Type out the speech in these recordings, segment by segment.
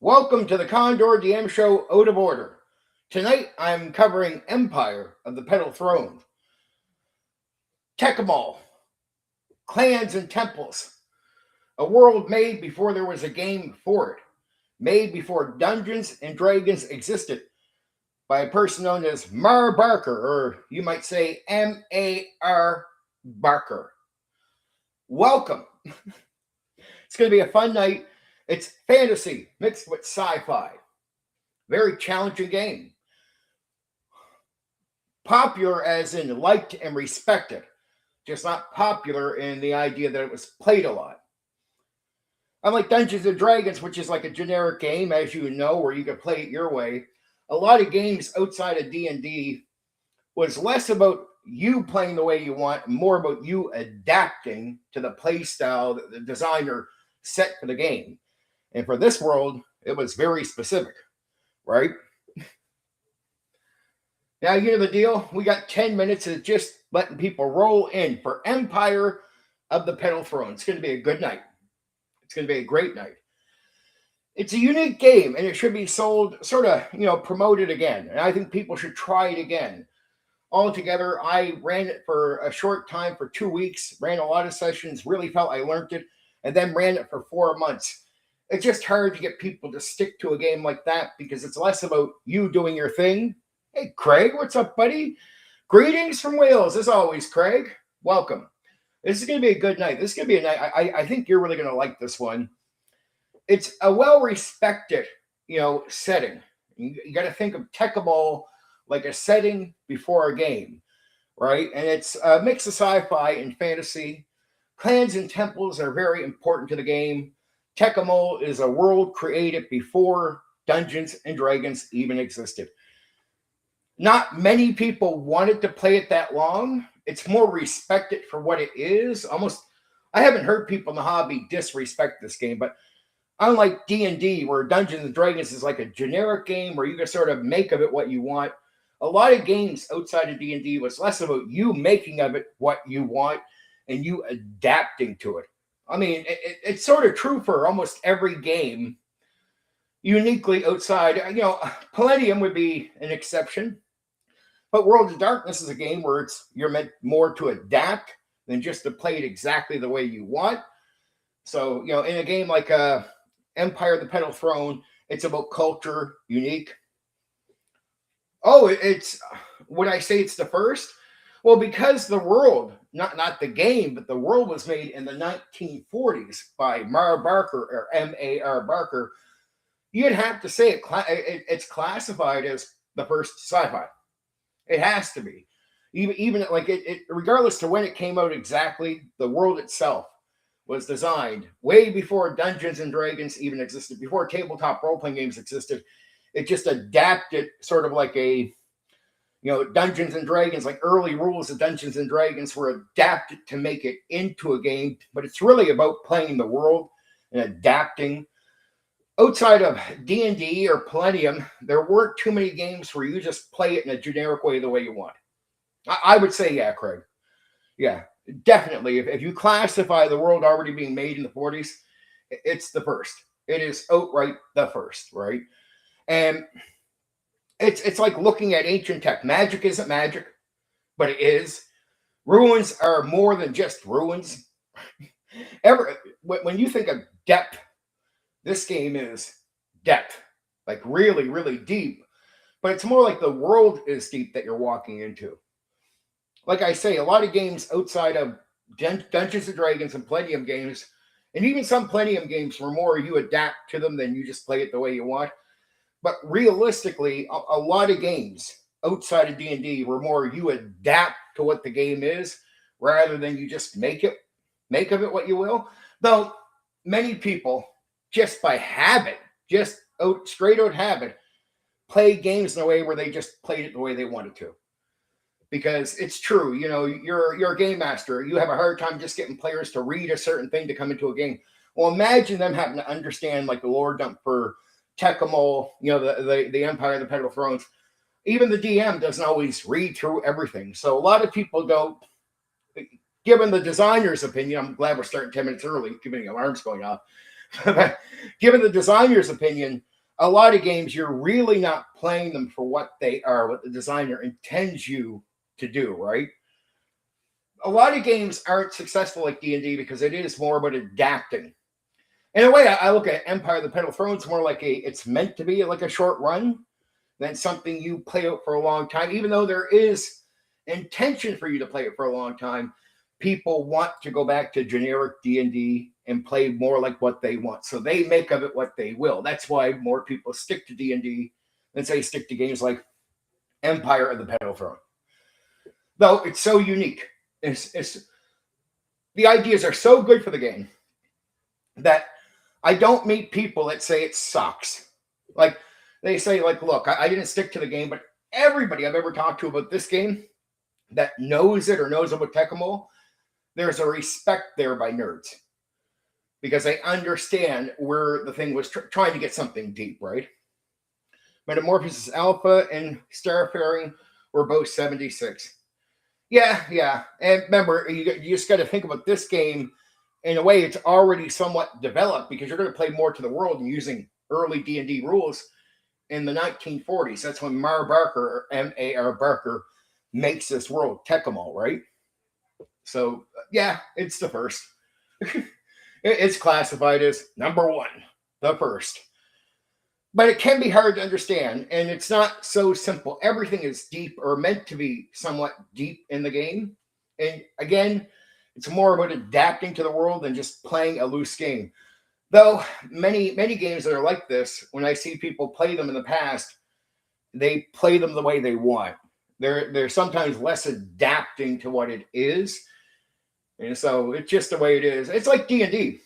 Welcome to the Condor DM show Out of Order. Tonight I'm covering Empire of the Petal Throne, Techamal, Clans and Temples, a world made before there was a game for it, made before Dungeons and Dragons existed by a person known as Mar Barker, or you might say M-A-R Barker. Welcome. It's going to be a fun night. It's fantasy mixed with sci-fi. Very challenging game. Popular as in liked and respected, just not popular in the idea that it was played a lot. Unlike Dungeons and Dragons, which is like a generic game, as you know, where you can play it your way, a lot of games outside of D&D was less about you playing the way you want, and more about you adapting to the play style that the designer set for the game. And for this world, it was very specific, right? Now, you know the deal. We got 10 minutes of just letting people roll in for Empire of the Petal Throne. It's going to be a good night. It's going to be a great night. It's a unique game, and it should be sold, sort of, promoted again. And I think people should try it again. Altogether, I ran it for a short time, for 2 weeks, ran a lot of sessions, really felt I learned it, and then ran it for 4 months. It's just hard to get people to stick to a game like that because it's less about you doing your thing. Hey, Craig, what's up, buddy? Greetings from Wales, as always, Craig. Welcome. This is going to be a good night. This is going to be a night. I think you're really going to like this one. It's a well-respected, setting. You got to think of Techamal like a setting before a game, right? And it's a mix of sci-fi and fantasy. Clans and temples are very important to the game. Techamal is a world created before Dungeons and Dragons even existed. Not many people wanted to play it that long. It's more respected for what it is. Almost, I haven't heard people in the hobby disrespect this game, but unlike D&D, where Dungeons and Dragons is like a generic game where you can sort of make of it what you want, a lot of games outside of D&D was less about you making of it what you want and you adapting to it. I mean, it's sort of true for almost every game, uniquely outside. Palladium would be an exception. But World of Darkness is a game where you're meant more to adapt than just to play it exactly the way you want. So, in a game like Empire of the Petal Throne, it's about culture, unique. Oh, would I say it's the first? Well, because the world, not the game, but the world was made in the 1940s by Mar Barker, or M-A-R Barker, you'd have to say it's classified as the first sci-fi. It has to be. Even like it, regardless to when it came out exactly, the world itself was designed way before Dungeons and Dragons even existed, before tabletop role-playing games existed. It just adapted sort of like a, Dungeons and Dragons, like early rules of Dungeons and Dragons were adapted to make it into a game, but it's really about playing the world and adapting. Outside of D&D or Palladium, there weren't too many games where you just play it in a generic way the way you want. I would say, yeah, Craig. Yeah, definitely. If you classify the world already being made in the 40s, it's the first. It is outright the first, right? And it's like looking at ancient tech. Magic isn't magic, but it is. Ruins are more than just ruins. When you think of depth, this game is depth, like really, really deep. But it's more like the world is deep that you're walking into. Like I say, a lot of games outside of Dungeons and Dragons and Palladium games, and even some Palladium games were more you adapt to them than you just play it the way you want. But realistically, a lot of games outside of D&D were more you adapt to what the game is rather than you just make of it what you will. Though many people, just by habit, straight out habit, play games in a way where they just played it the way they wanted to. Because it's true, you're a game master. You have a hard time just getting players to read a certain thing to come into a game. Well, imagine them having to understand like the lore dump for Techamal, the Empire of the Petal Thrones. Even the DM doesn't always read through everything. So a lot of people don't, given the designer's opinion, I'm glad we're starting 10 minutes early, given the alarms going off. Given the designer's opinion, a lot of games you're really not playing them for what they are, what the designer intends you to do, right? A lot of games aren't successful like D&D because it is more about adapting. In a way, I look at Empire of the Petal Thrones more like it's meant to be like a short run than something you play out for a long time. Even though there is intention for you to play it for a long time, people want to go back to generic D&D and play more like what they want. So they make of it what they will. That's why more people stick to D&D than say stick to games like Empire of the Petal Throne. Though it's so unique. The ideas are so good for the game that I don't meet people that say it sucks. Like they say, like, look, I didn't stick to the game, but everybody I've ever talked to about this game that knows it or knows about Tecmo, there's a respect there by nerds because they understand where the thing was trying to get something deep, right? Metamorphosis Alpha and Starfaring were both 76. Yeah. And remember, you just got to think about this game. In a way, it's already somewhat developed because you're going to play more to the world and using early D&D rules in the 1940s. That's when Mar Barker, or M.A.R. Barker, makes this world, Tecmo, right? So, yeah, it's the first. It's classified as number one, the first. But it can be hard to understand, and it's not so simple. Everything is deep or meant to be somewhat deep in the game. And again, it's more about adapting to the world than just playing a loose game. Though many games that are like this, when I see people play them in the past, they play them the way they want. They're sometimes less adapting to what it is. And so it's just the way it is. It's like D&D.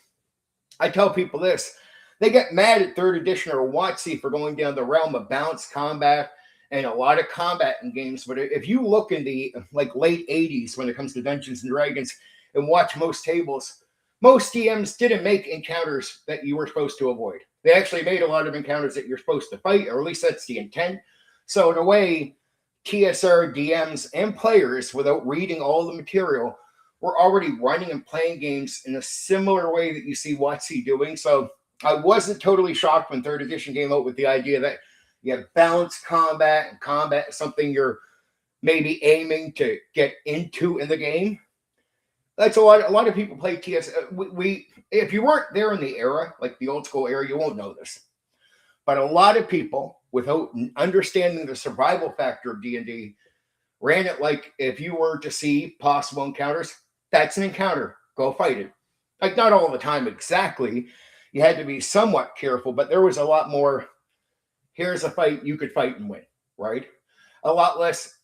I tell people this. They get mad at 3rd edition or WotC for going down the realm of balanced combat and a lot of combat in games. But if you look in the like late 80s when it comes to Dungeons and Dragons and watch most tables, most DMs didn't make encounters that you were supposed to avoid. They actually made a lot of encounters that you're supposed to fight, or at least that's the intent. So in a way, TSR DMs and players, without reading all the material, were already running and playing games in a similar way that you see WotC doing. So I wasn't totally shocked when 3rd edition came out with the idea that you have balanced combat, and combat is something you're maybe aiming to get into in the game. That's a lot of people play TS. We if you weren't there in the era, like the old school era, you won't know this. But a lot of people, without understanding the survival factor of D&D, ran it like if you were to see possible encounters, that's an encounter. Go fight it. Like not all the time exactly. You had to be somewhat careful, but there was a lot more, here's a fight you could fight and win, right? A lot less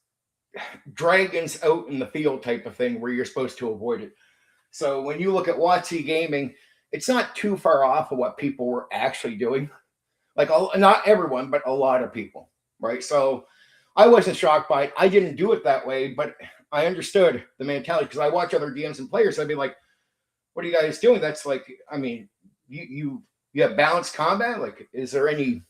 dragons out in the field type of thing where you're supposed to avoid it. So when you look at WotC gaming, it's not too far off of what people were actually doing. Like not everyone, but a lot of people, right? So I wasn't shocked by it. I didn't do it that way, but I understood the mentality because I watch other DMs and players. I'd be like, what are you guys doing? That's like, I mean, you have balanced combat. Like, is there any,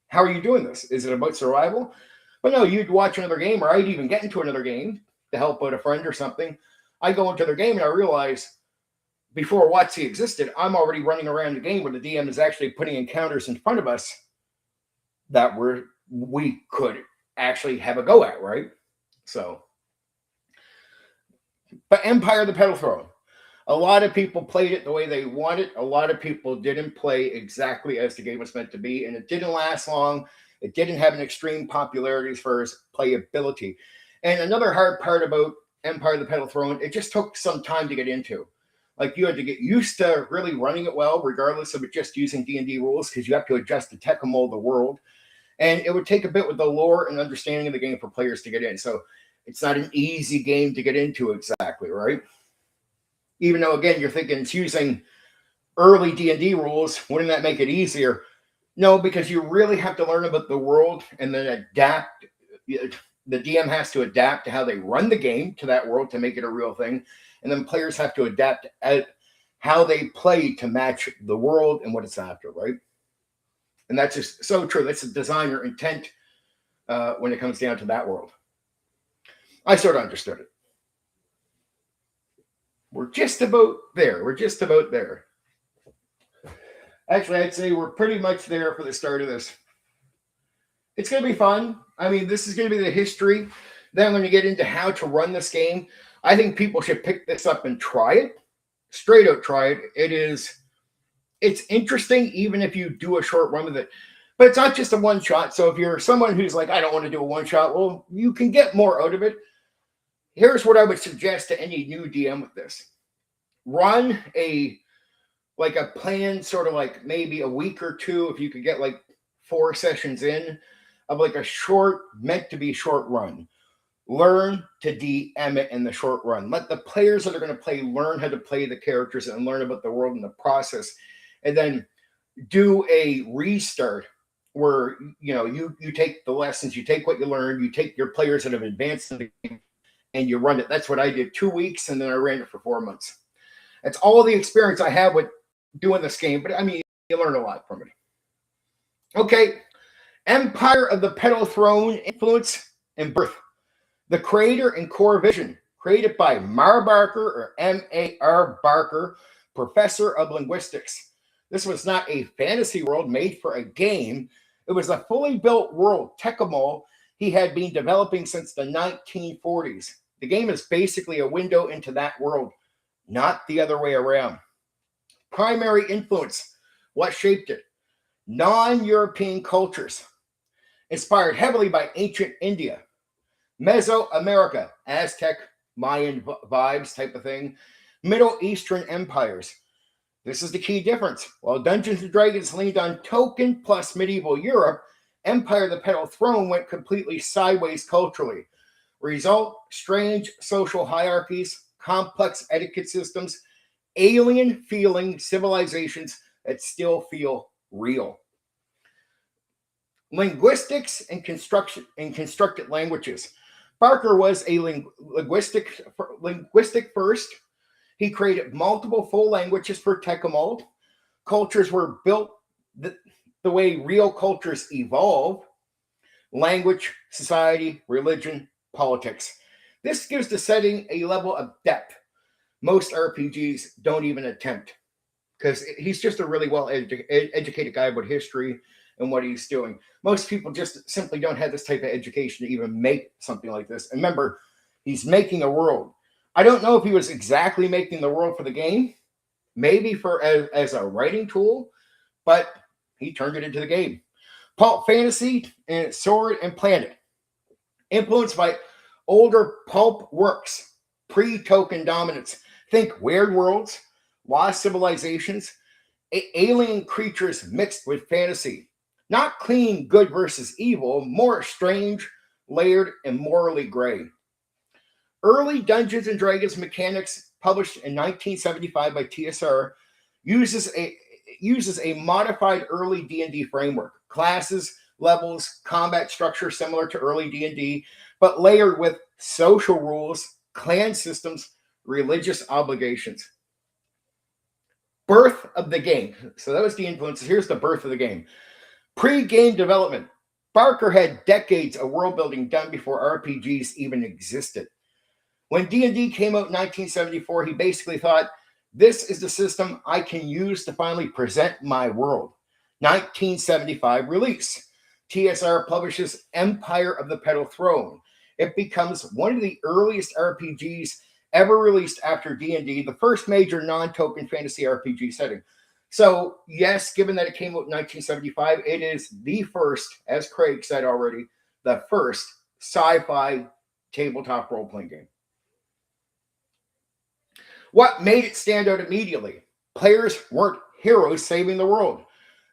how are you doing this? Is it about survival? But no, you'd watch another game, or I'd even get into another game to help out a friend or something. I go into their game and I realize before WotC existed, I'm already running around the game where the DM is actually putting encounters in front of us that we could actually have a go at, right? So, but Empire of the Petal Throne. A lot of people played it the way they wanted. A lot of people didn't play exactly as the game was meant to be, and it didn't last long. It didn't have an extreme popularity as far as playability. And another hard part about Empire of the Petal Throne, it just took some time to get into. Like you had to get used to really running it well, regardless of it just using D&D rules, because you have to adjust the Tecmo of the world. And it would take a bit with the lore and understanding of the game for players to get in. So it's not an easy game to get into exactly, right? Even though, again, you're thinking it's using early D&D rules, wouldn't that make it easier? No, because you really have to learn about the world and then adapt. The DM has to adapt to how they run the game to that world to make it a real thing. And then players have to adapt at how they play to match the world and what it's after, right? And that's just so true. That's the designer intent when it comes down to that world. I sort of understood it. We're just about there. Actually, I'd say we're pretty much there for the start of this. It's going to be fun. I mean, this is going to be the history. Then I'm going to get into how to run this game. I think people should pick this up and try it. Straight out try it. It's interesting even if you do a short run with it. But it's not just a one shot. So if you're someone who's like, I don't want to do a one shot, well, you can get more out of it. Here's what I would suggest to any new DM with this. Run a plan, sort of like maybe a week or two, if you could get like 4 sessions in of like a short, meant to be short run. Learn to DM it in the short run. Let the players that are going to play learn how to play the characters and learn about the world in the process. And then do a restart where you take the lessons, you take what you learned, you take your players that have advanced in the game, and you run it. That's what I did. 2 weeks, and then I ran it for 4 months. That's all the experience I have with doing this game, but I mean, you learn a lot from it. Okay, Empire of the Petal Throne, influence and birth. The creator and core vision, created by Mar Barker, or M.A.R. Barker, professor of linguistics. This was not a fantasy world made for a game. It was a fully built world, Tekkamol, he had been developing since the 1940s. The game is basically a window into that world, not the other way around. Primary influence, what shaped it? Non-European cultures, inspired heavily by ancient India, Mesoamerica, Aztec, Mayan vibes type of thing, Middle Eastern empires. This is the key difference. While Dungeons & Dragons leaned on token plus medieval Europe, Empire of the Petal Throne went completely sideways culturally. Result, strange social hierarchies, complex etiquette systems, alien feeling civilizations that still feel real. Linguistics and constructed languages. Barker was a linguistic first. He created multiple full languages for Tekkamol. Cultures were built the way real cultures evolve. Language, society, religion, politics. This gives the setting a level of depth most RPGs don't even attempt, because he's just a really well-educated guy about history and what he's doing. Most people just simply don't have this type of education to even make something like this. And remember, he's making a world. I don't know if he was exactly making the world for the game, maybe as a writing tool, but he turned it into the game. Pulp fantasy and Sword and Planet. Influenced by older pulp works, pre-token dominance. Think Weird Worlds, Lost Civilizations, alien creatures mixed with fantasy. Not clean good versus evil, more strange, layered, and morally gray. Early Dungeons & Dragons mechanics, published in 1975 by TSR, uses a modified early D&D framework. Classes, levels, combat structure similar to early D&D, but layered with social rules, clan systems, religious obligations. Birth of the game. So that was the influences. Here's the birth of the game. Pre-game development. Barker had decades of world building done before RPGs even existed. When D&D came out in 1974, he basically thought, this is the system I can use to finally present my world. 1975 release. TSR publishes Empire of the Petal Throne. It becomes one of the earliest RPGs ever released after D&D, the first major non-token fantasy RPG setting. So, yes, given that it came out in 1975, it is the first, as Craig said already, the first sci-fi tabletop role-playing game. What made it stand out immediately? Players weren't heroes saving the world.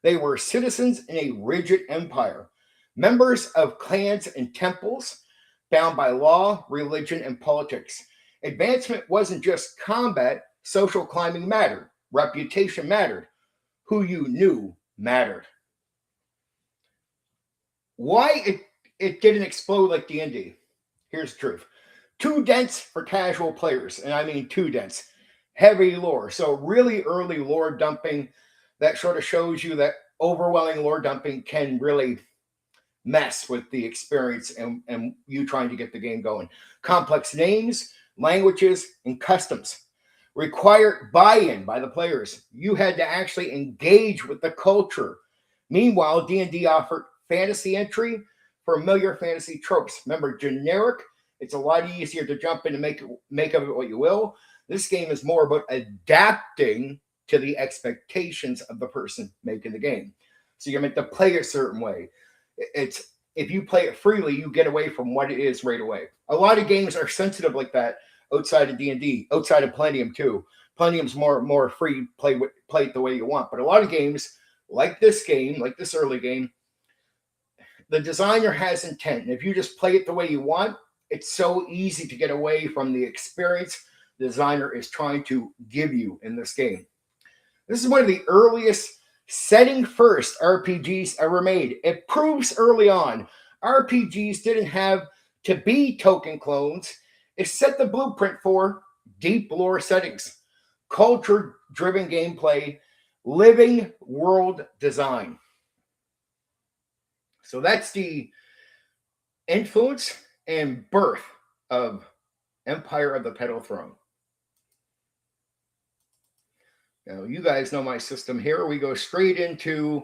They were citizens in a rigid empire, members of clans and temples, bound by law, religion, and politics. Advancement wasn't just combat, social climbing mattered, reputation mattered, who you knew mattered. Why it didn't explode like D&D? Here's the truth. Too dense for casual players, and I mean too dense. Heavy lore. So really early lore dumping that sort of shows you that overwhelming lore dumping can really mess with the experience and you trying to get the game going. Complex names, languages, and customs. required buy-in by the players. You had to actually engage with the culture. Meanwhile, D&D offered fantasy entry, familiar fantasy tropes. Remember, generic, it's a lot easier to jump in and make of it what you will. This game is more about adapting to the expectations of the person making the game. So you're meant to play a certain way. It's if you play it freely, you get away from what it is right away. A lot of games are sensitive like that outside of D&D, outside of Palladium too. Palladium's more free, play it the way you want. But a lot of games, like this game, like this early game, the designer has intent. And if you just play it the way you want, it's so easy to get away from the experience the designer is trying to give you in this game. This is one of the earliest setting first RPGs ever made. It proves early on RPGs didn't have to be token clones. It set the blueprint for deep lore settings, culture-driven gameplay, living world design. So that's the influence and birth of Empire of the Petal Throne. Now, you guys know my system here. We go straight into,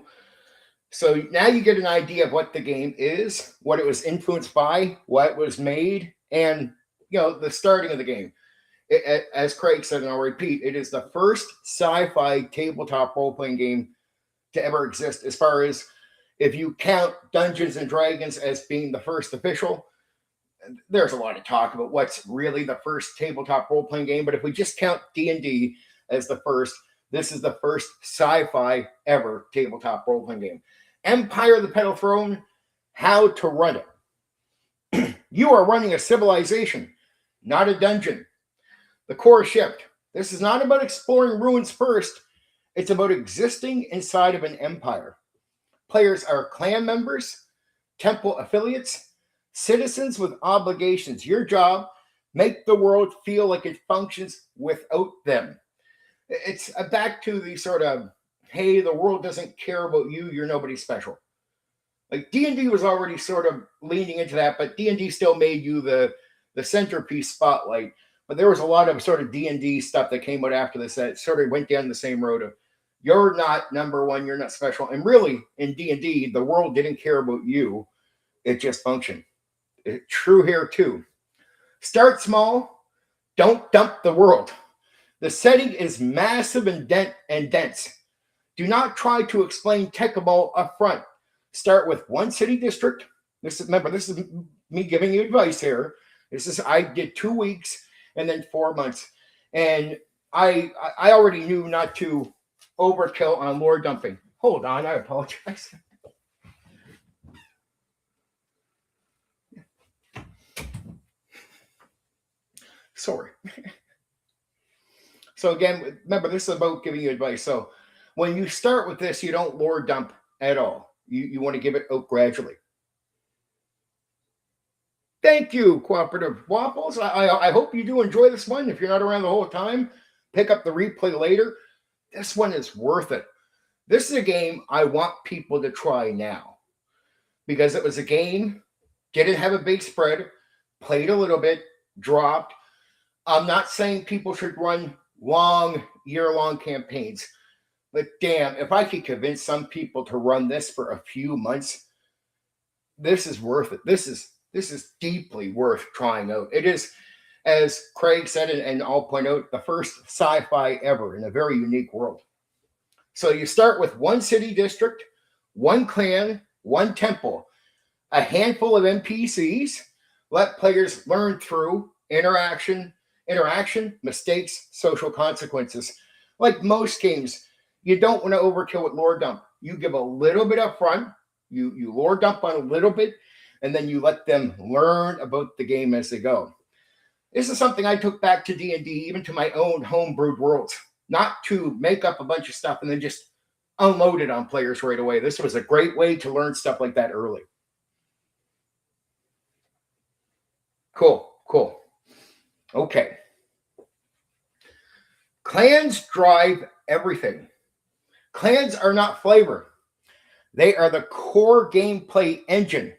so now you get an idea of what the game is, what it was influenced by, what was made, and, the starting of the game. As Craig said, and I'll repeat, it is the first sci-fi tabletop role-playing game to ever exist, as far as if you count Dungeons and Dragons as being the first official. There's a lot of talk about what's really the first tabletop role-playing game, but if we just count D&D as the first, this is the first sci-fi ever tabletop role-playing game. Empire of the Petal Throne, how to run it. You are running a civilization, not a dungeon. The core shift. This is not about exploring ruins first. It's about existing inside of an empire. Players are clan members, temple affiliates, citizens with obligations. Your job, make the world feel like it functions without them. It's back to the sort of, hey, the world doesn't care about you, you're nobody special. Like D&D was already sort of leaning into that, but D&D still made you the centerpiece spotlight. But there was a lot of sort of D&D stuff that came out after this that sort of went down the same road of, you're not number one, you're not special. And really, in D&D, the world didn't care about you. It just functioned. It's true here too. Start small. Don't dump the world. The setting is massive and dense. Do not try to explain Tekabal up front. Start with one city district. This is me giving you advice here. I did 2 weeks and then 4 months. And I already knew not to overkill on lore dumping. Hold on, I apologize. Sorry. So again, remember, this is about giving you advice. So when you start with this, you don't lore dump at all. You want to give it out gradually. Thank you, Cooperative Waffles. I hope you do enjoy this one. If you're not around the whole time, pick up the replay later. This one is worth it. This is a game I want people to try now, because it was a game, didn't have a big spread, played a little bit, dropped. I'm not saying people should run long, year-long campaigns, but damn, if I could convince some people to run this for a few months, this is worth it. This is deeply worth trying out. It is, as Craig said, and I'll point out, the first sci-fi ever in a very unique world. So you start with one city district, one clan, one temple, a handful of NPCs. Let players learn through interaction, mistakes, social consequences. Like most games, you don't want to overkill with lore dump. You give a little bit up front, you lore dump on a little bit, and then you let them learn about the game as they go. This is something I took back to D&D, even to my own homebrewed worlds, not to make up a bunch of stuff and then just unload it on players right away. This was a great way to learn stuff like that early. Cool. Okay. Clans drive everything. Clans are not flavor. They are the core gameplay engine.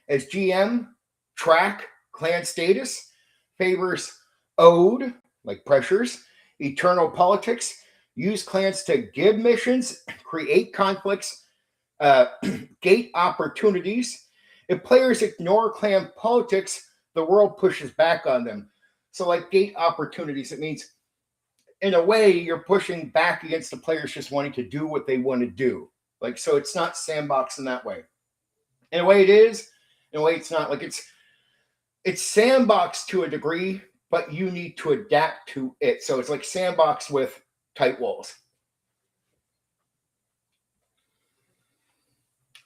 As GM, track clan status, favors owed, like pressures, Eternal politics. Use clans to give missions, create conflicts, gate opportunities. If players ignore clan politics, the world pushes back on them. So, like gate opportunities, it means in a way you're pushing back against the players just wanting to do what they want to do. Like, so it's not sandbox in that way. In a way it is, in a way it's not. Like it's sandbox to a degree, but you need to adapt to it. So it's like sandbox with tight walls.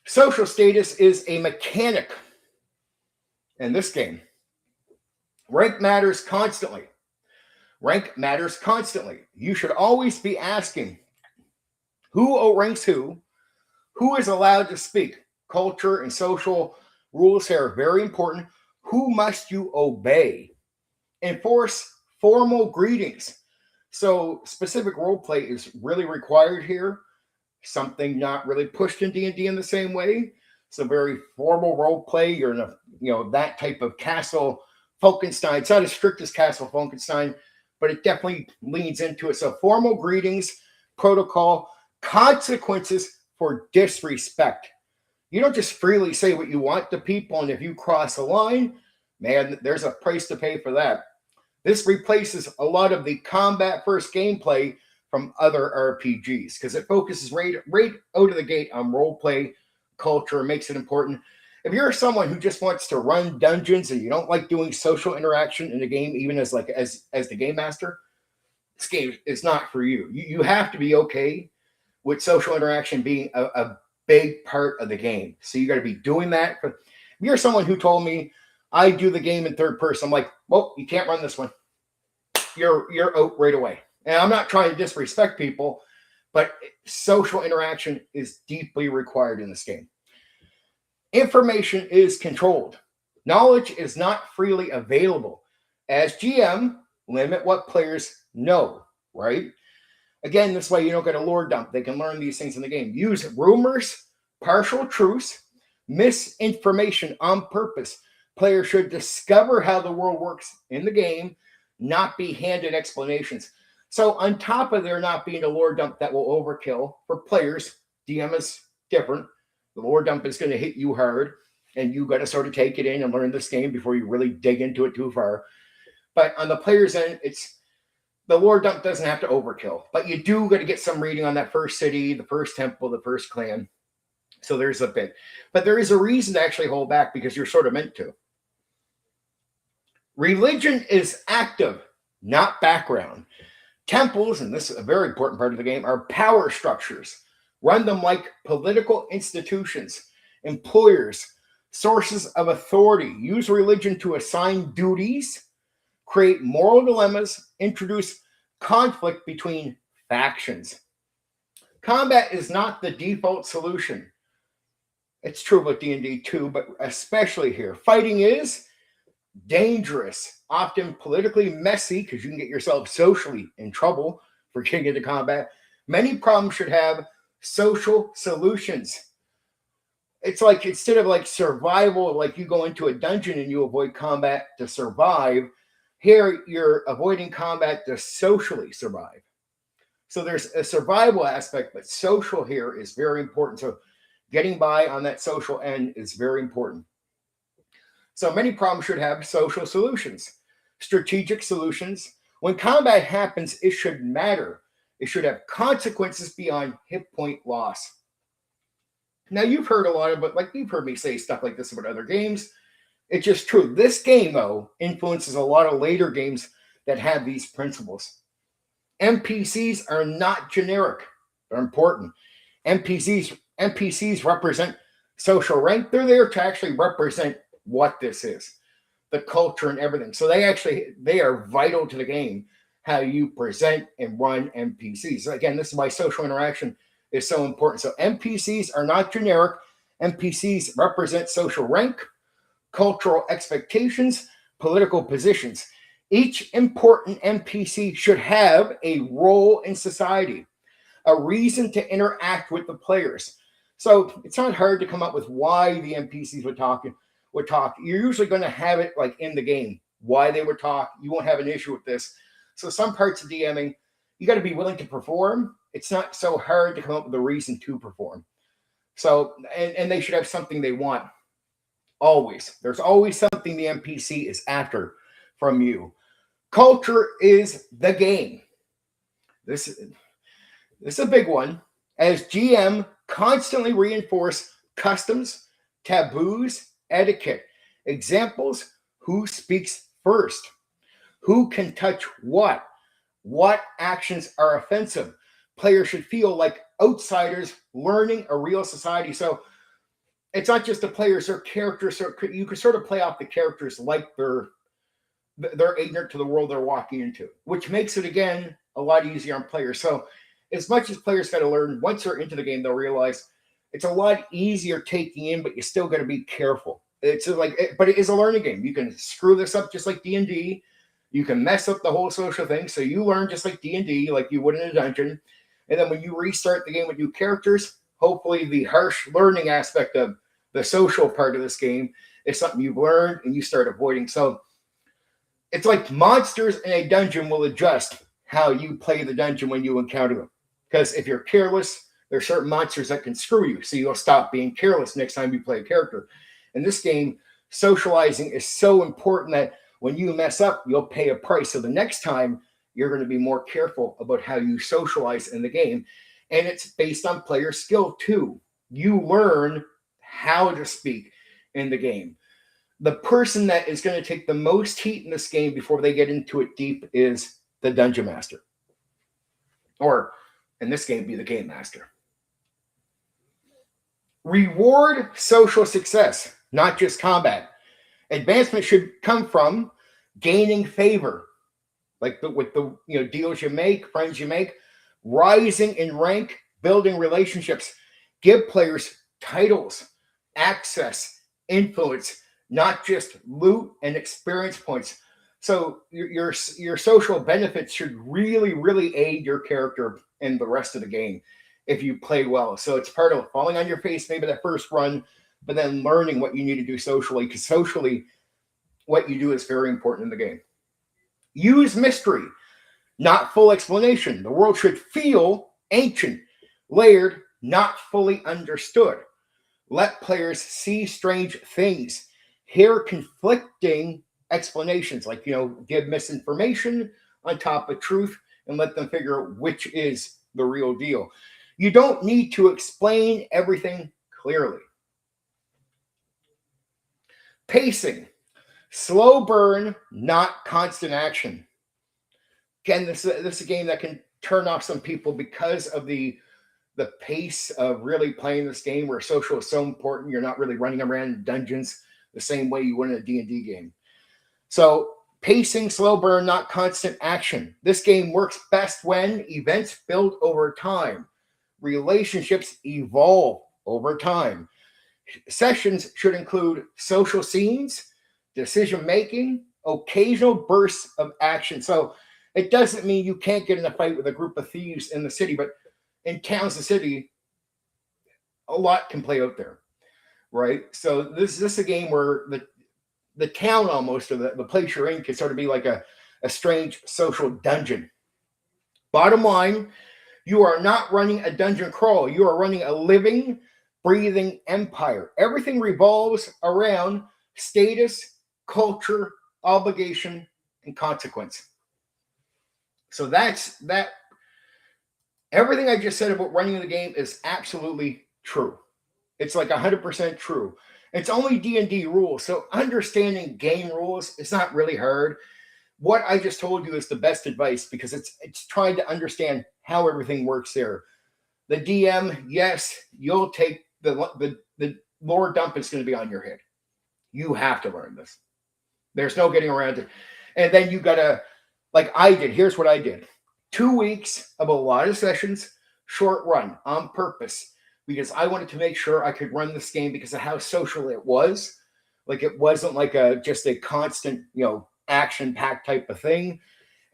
Social status is a mechanic in this game. Rank matters constantly. Rank matters constantly. You should always be asking who outranks who is allowed to speak. Culture and social rules here are very important. Who must you obey? Enforce formal greetings. So specific role play is really required here. Something not really pushed in D&D in the same way. So very formal role play. You're in a, that type of castle Falkenstein. It's not as strict as Castle Falkenstein, but it definitely leans into it. So formal greetings, protocol, consequences for disrespect. You don't just freely say what you want to people, and if you cross a line, man, there's a price to pay for that. This replaces a lot of the combat-first gameplay from other RPGs because it focuses right out of the gate on role play, culture, makes it important. If you're someone who just wants to run dungeons and you don't like doing social interaction in the game, even as the game master, this game is not for you. You have to be okay with social interaction being a big part of the game. So you got to be doing that. If you're someone who told me I do the game in third person, I'm like, well, you can't run this one. You're out right away. And I'm not trying to disrespect people, but social interaction is deeply required in this game. Information is controlled. Knowledge is not freely available. As GM, limit what players know, right? Again, this way you don't get a lore dump. They can learn these things in the game. Use rumors, partial truths, misinformation on purpose. Players should discover how the world works in the game, not be handed explanations. So on top of there not being a lore dump that will overkill for players, DM is different. The lore dump is going to hit you hard, and you got to sort of take it in and learn this game before you really dig into it too far. But on the player's end, the lore dump doesn't have to overkill, but you do got to get some reading on that first city, the first temple, the first clan. So there's a bit. But there is a reason to actually hold back because you're sort of meant to. Religion is active, not background. Temples, and this is a very important part of the game, are power structures. Run them like political institutions, employers, sources of authority. Use religion to assign duties, create moral dilemmas, introduce conflict between factions. Combat is not the default solution. It's true about D&D too, but especially here. Fighting is dangerous, often politically messy because you can get yourself socially in trouble for getting into combat. Many problems should have social solutions. It's like instead of like survival, like you go into a dungeon and you avoid combat to survive, here you're avoiding combat to socially survive. So there's a survival aspect, but social here is very important. So getting by on that social end is very important. So many problems should have social solutions, strategic solutions. When combat happens, it should matter. It should have consequences beyond hit point loss. Now, you've heard a lot of it, like you've heard me say stuff like this about other games. It's just true. This game, though, influences a lot of later games that have these principles. NPCs are not generic. They're important. NPCs represent social rank. They're there to actually represent what this is, the culture and everything. So they are vital to the game, how you present and run NPCs. Again, this is why social interaction is so important. So NPCs are not generic. NPCs represent social rank, cultural expectations, political positions. Each important NPC should have a role in society, a reason to interact with the players. So it's not hard to come up with why the NPCs would talk. You're usually going to have it like in the game, why they would talk. You won't have an issue with this. So some parts of DMing, you got to be willing to perform. It's not so hard to come up with a reason to perform. So, and they should have something they want. Always. There's always something the NPC is after from you. Culture is the game. This is a big one. As GM, constantly reinforce customs, taboos, etiquette. Examples: who speaks first? Who can touch what? What actions are offensive? Players should feel like outsiders learning a real society. So it's not just the players, they're characters. So you can sort of play off the characters like they're ignorant to the world they're walking into, which makes it, again, a lot easier on players. So as much as players got to learn, once they're into the game, they'll realize it's a lot easier taking in, but you still got to be careful. It's like, but it is a learning game. You can screw this up just like D&D. You can mess up the whole social thing. So you learn just like D&D, like you would in a dungeon. And then when you restart the game with new characters, hopefully the harsh learning aspect of the social part of this game is something you've learned and you start avoiding. So it's like monsters in a dungeon will adjust how you play the dungeon when you encounter them. Because if you're careless, there are certain monsters that can screw you. So you'll stop being careless next time you play a character. In this game, socializing is so important that when you mess up, you'll pay a price. So the next time, you're going to be more careful about how you socialize in the game. And it's based on player skill too. You learn how to speak in the game. The person that is going to take the most heat in this game before they get into it deep is the dungeon master. Or in this game, be the game master. Reward social success, not just combat. Advancement should come from gaining favor, like with the deals you make, friends you make, rising in rank, building relationships. Give players titles, access, influence, not just loot and experience points. So your social benefits should really, really aid your character in the rest of the game if you play well. So it's part of falling on your face maybe that first run, but then learning what you need to do socially, because socially, what you do is very important in the game. Use mystery, not full explanation. The world should feel ancient, layered, not fully understood. Let players see strange things, hear conflicting explanations, like, give misinformation on top of truth and let them figure out which is the real deal. You don't need to explain everything clearly. Pacing. Slow burn, not constant action. Again, this is a game that can turn off some people because of the pace of really playing this game, where social is so important. You're not really running around dungeons the same way you would in a D&D game. So pacing, slow burn, not constant action. This game works best when events build over time. Relationships evolve over time. Sessions should include social scenes, decision-making, occasional bursts of action. So it doesn't mean you can't get in a fight with a group of thieves in the city, but in towns and city, a lot can play out there, right? So this is a game where the town almost, or the place you're in, can sort of be like a strange social dungeon. Bottom line, you are not running a dungeon crawl. You are running a living, breathing empire. Everything revolves around status, culture, obligation, and consequence. So that's that. Everything I just said about running the game is absolutely true. It's like 100% true. It's only D&D rules, so understanding game rules is not really hard. What I just told you is the best advice, because it's trying to understand how everything works there. The DM, yes, you'll take the lore dump is going to be on your head. You have to learn this. There's no getting around it. And then you got to, like I did, here's what I did. 2 weeks of a lot of sessions, short run on purpose, because I wanted to make sure I could run this game because of how social it was. Like, it wasn't like just a constant, action-packed type of thing.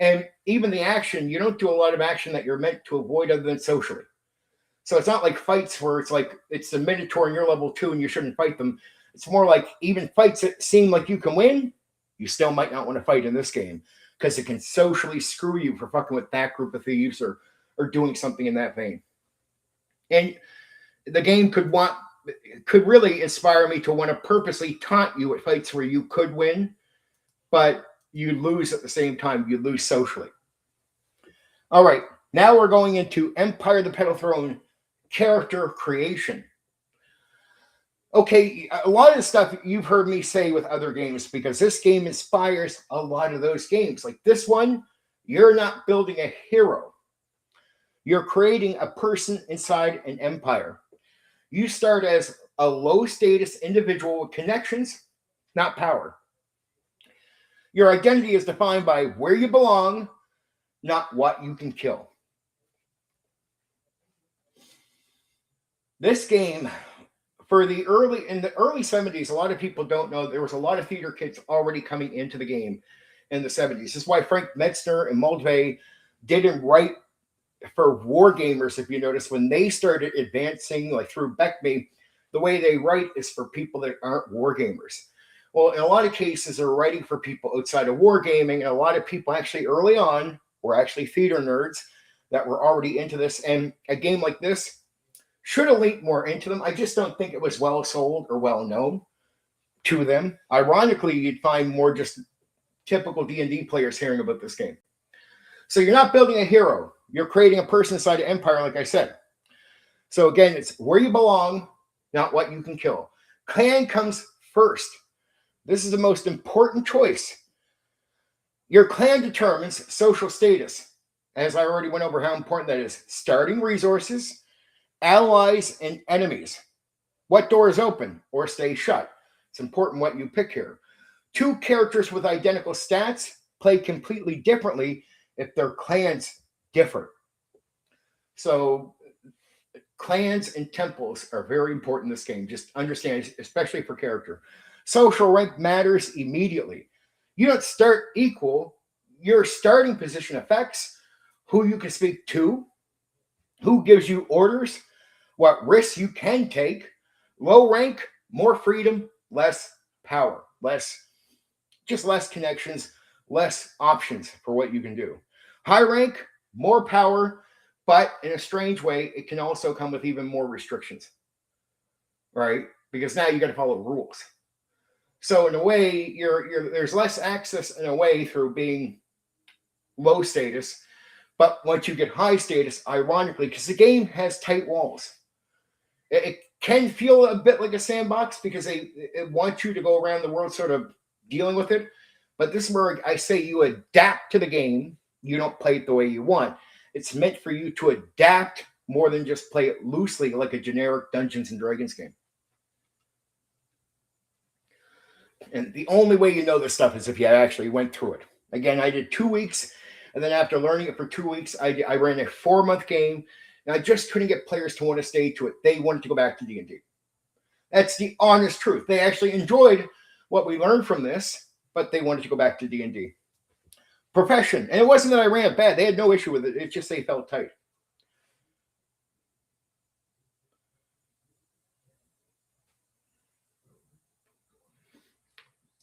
And even the action, you don't do a lot of action that you're meant to avoid other than socially. So it's not like fights where it's like it's the Minotaur and you're level 2 and you shouldn't fight them. It's more like even fights that seem like you can win, you still might not want to fight in this game, because it can socially screw you for fucking with that group of thieves or doing something in that vein. And the game could really inspire me to want to purposely taunt you at fights where you could win, but you lose at the same time. You lose socially. All right, now we're going into Empire of the Petal Throne character creation. Okay, a lot of the stuff you've heard me say with other games, because this game inspires a lot of those games. Like this one, you're not building a hero. You're creating a person inside an empire. You start as a low-status individual with connections, not power. Your identity is defined by where you belong, not what you can kill. This game, in the early 70s, a lot of people don't know there was a lot of theater kids already coming into the game in the 70s. This is why Frank Metzner and Mulvey didn't write for war gamers. If you notice, when they started advancing, like through Beckme, the way they write is for people that aren't war gamers. Well, in a lot of cases, they're writing for people outside of wargaming, and a lot of people actually early on were actually theater nerds that were already into this. And a game like this should have linked more into them. I just don't think it was well sold or well known to them. Ironically, you'd find more just typical D&D players hearing about this game. So you're not building a hero. You're creating a person inside an empire, like I said. So again, it's where you belong, not what you can kill. Clan comes first. This is the most important choice. Your clan determines social status. As I already went over how important that is. Starting resources, allies, and enemies. What doors open or stay shut? It's important what you pick here. Two characters with identical stats play completely differently if their clans differ. So clans and temples are very important in this game. Just understand, especially for character. Social rank matters immediately. You don't start equal. Your starting position affects who you can speak to, who gives you orders, what risks you can take. Low rank, more freedom, less power, less connections, less options for what you can do. High rank, more power, but in a strange way, it can also come with even more restrictions, right? Because now you got to follow rules. So in a way, there's less access in a way through being low status. But once you get high status, ironically, because the game has tight walls, it can feel a bit like a sandbox because it wants you to go around the world sort of dealing with it. But this is where I say you adapt to the game. You don't play it the way you want. It's meant for you to adapt more than just play it loosely like a generic Dungeons and Dragons game. And the only way you know this stuff is if you actually went through it. Again, I did 2 weeks, and then after learning it for 2 weeks, I ran a 4-month game, and I just couldn't get players to want to stay to it. They wanted to go back to D&D. That's the honest truth. They actually enjoyed what we learned from this, but they wanted to go back to D&D. Profession. And it wasn't that I ran it bad. They had no issue with it. It's just they felt tight.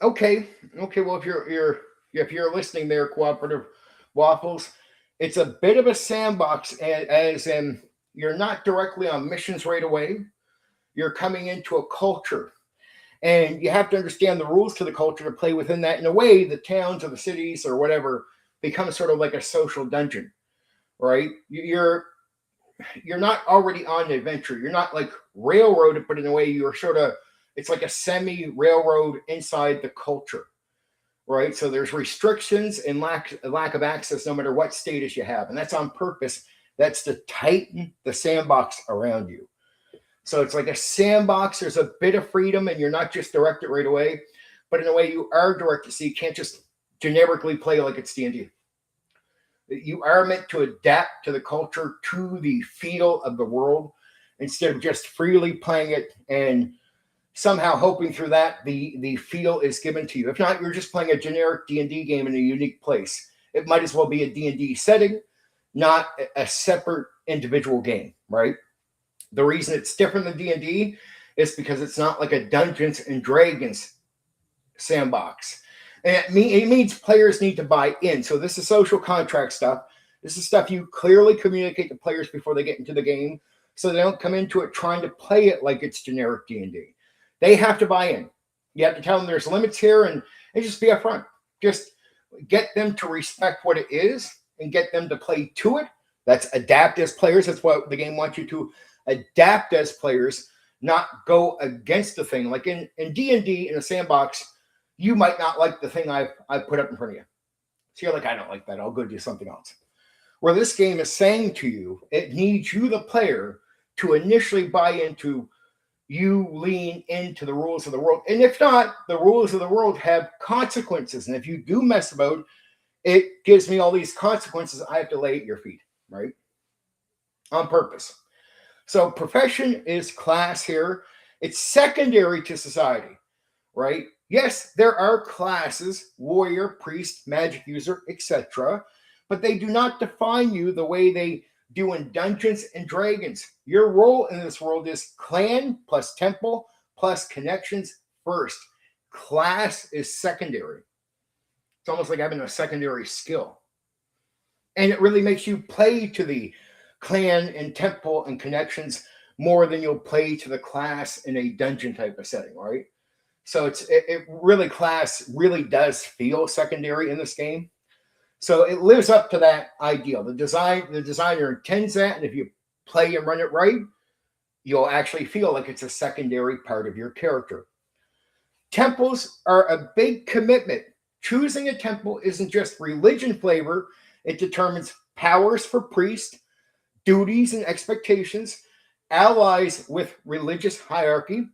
Okay. Well, if you're listening there, Cooperative Waffles, it's a bit of a sandbox, as in you're not directly on missions right away. You're coming into a culture, and you have to understand the rules to the culture to play within that. In a way, the towns or the cities or whatever become sort of like a social dungeon, right? You're not already on an adventure. You're not like railroaded, but in a way you're sort of, it's like a semi-railroad inside the culture, right? So there's restrictions and lack of access no matter what status you have. And that's on purpose. That's to tighten the sandbox around you. So it's like a sandbox. There's a bit of freedom, and you're not just directed right away, but in a way you are directed. So you can't just generically play like it's D&D. You are meant to adapt to the culture, to the feel of the world, instead of just freely playing it and somehow hoping through that the feel is given to you. If not, you're just playing a generic D&D game in a unique place. It might as well be a D&D setting, not a separate individual game, right? The reason it's different than D&D is because it's not like a Dungeons and Dragons sandbox. And it means players need to buy in. So this is social contract stuff. This is stuff you clearly communicate to players before they get into the game, so they don't come into it trying to play it like it's generic D&D. They have to buy in. You have to tell them there's limits here, and just be upfront. Just get them to respect what it is and get them to play to it. That's adapt as players. That's what the game wants you to adapt as players, not go against the thing. Like in D&D, in a sandbox, you might not like the thing I put up in front of you. So you're like, I don't like that. I'll go do something else. Where this game is saying to you, it needs you, the player, to initially buy into, you lean into the rules of the world. And if not, the rules of the world have consequences. And if you do mess about, it gives me all these consequences I have to lay at your feet, right? On purpose. So profession is class here. It's secondary to society, right? Yes, there are classes, warrior, priest, magic user, etc., but they do not define you the way they do in Dungeons and Dragons. Your role in this world is clan plus temple plus connections first. Class is secondary. It's almost like having a secondary skill. And it really makes you play to the clan and temple and connections more than you'll play to the class in a dungeon type of setting, right? So it really, class really does feel secondary in this game. So it lives up to that ideal. The designer intends that, and if you play and run it right, you'll actually feel like it's a secondary part of your character. Temples are a big commitment. Choosing a temple isn't just religion flavor. It determines powers for priests, duties and expectations, allies with religious hierarchy.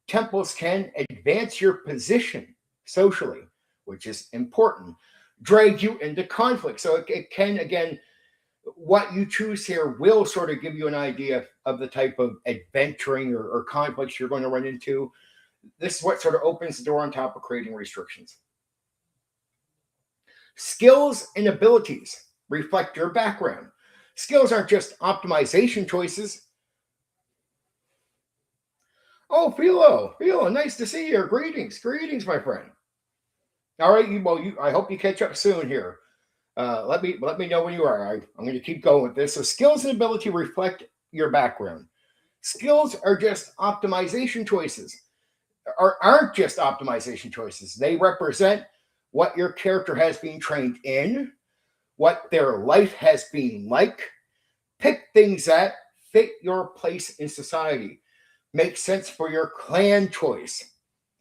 Temples can advance your position socially, which is important. Drag you into conflict. So it can, again, what you choose here will sort of give you an idea of the type of adventuring or conflicts you're going to run into. This is what sort of opens the door on top of creating restrictions. Skills and abilities reflect your background. Skills aren't just optimization choices. Oh, Philo, nice to see you. Greetings, my friend. All right, I hope you catch up soon here. Let me know when you are. I'm going to keep going with this. So skills and ability reflect your background. Skills are just optimization choices, or aren't just optimization choices. They represent what your character has been trained in, what their life has been like. Pick things that fit your place in society. Make sense for your clan choice.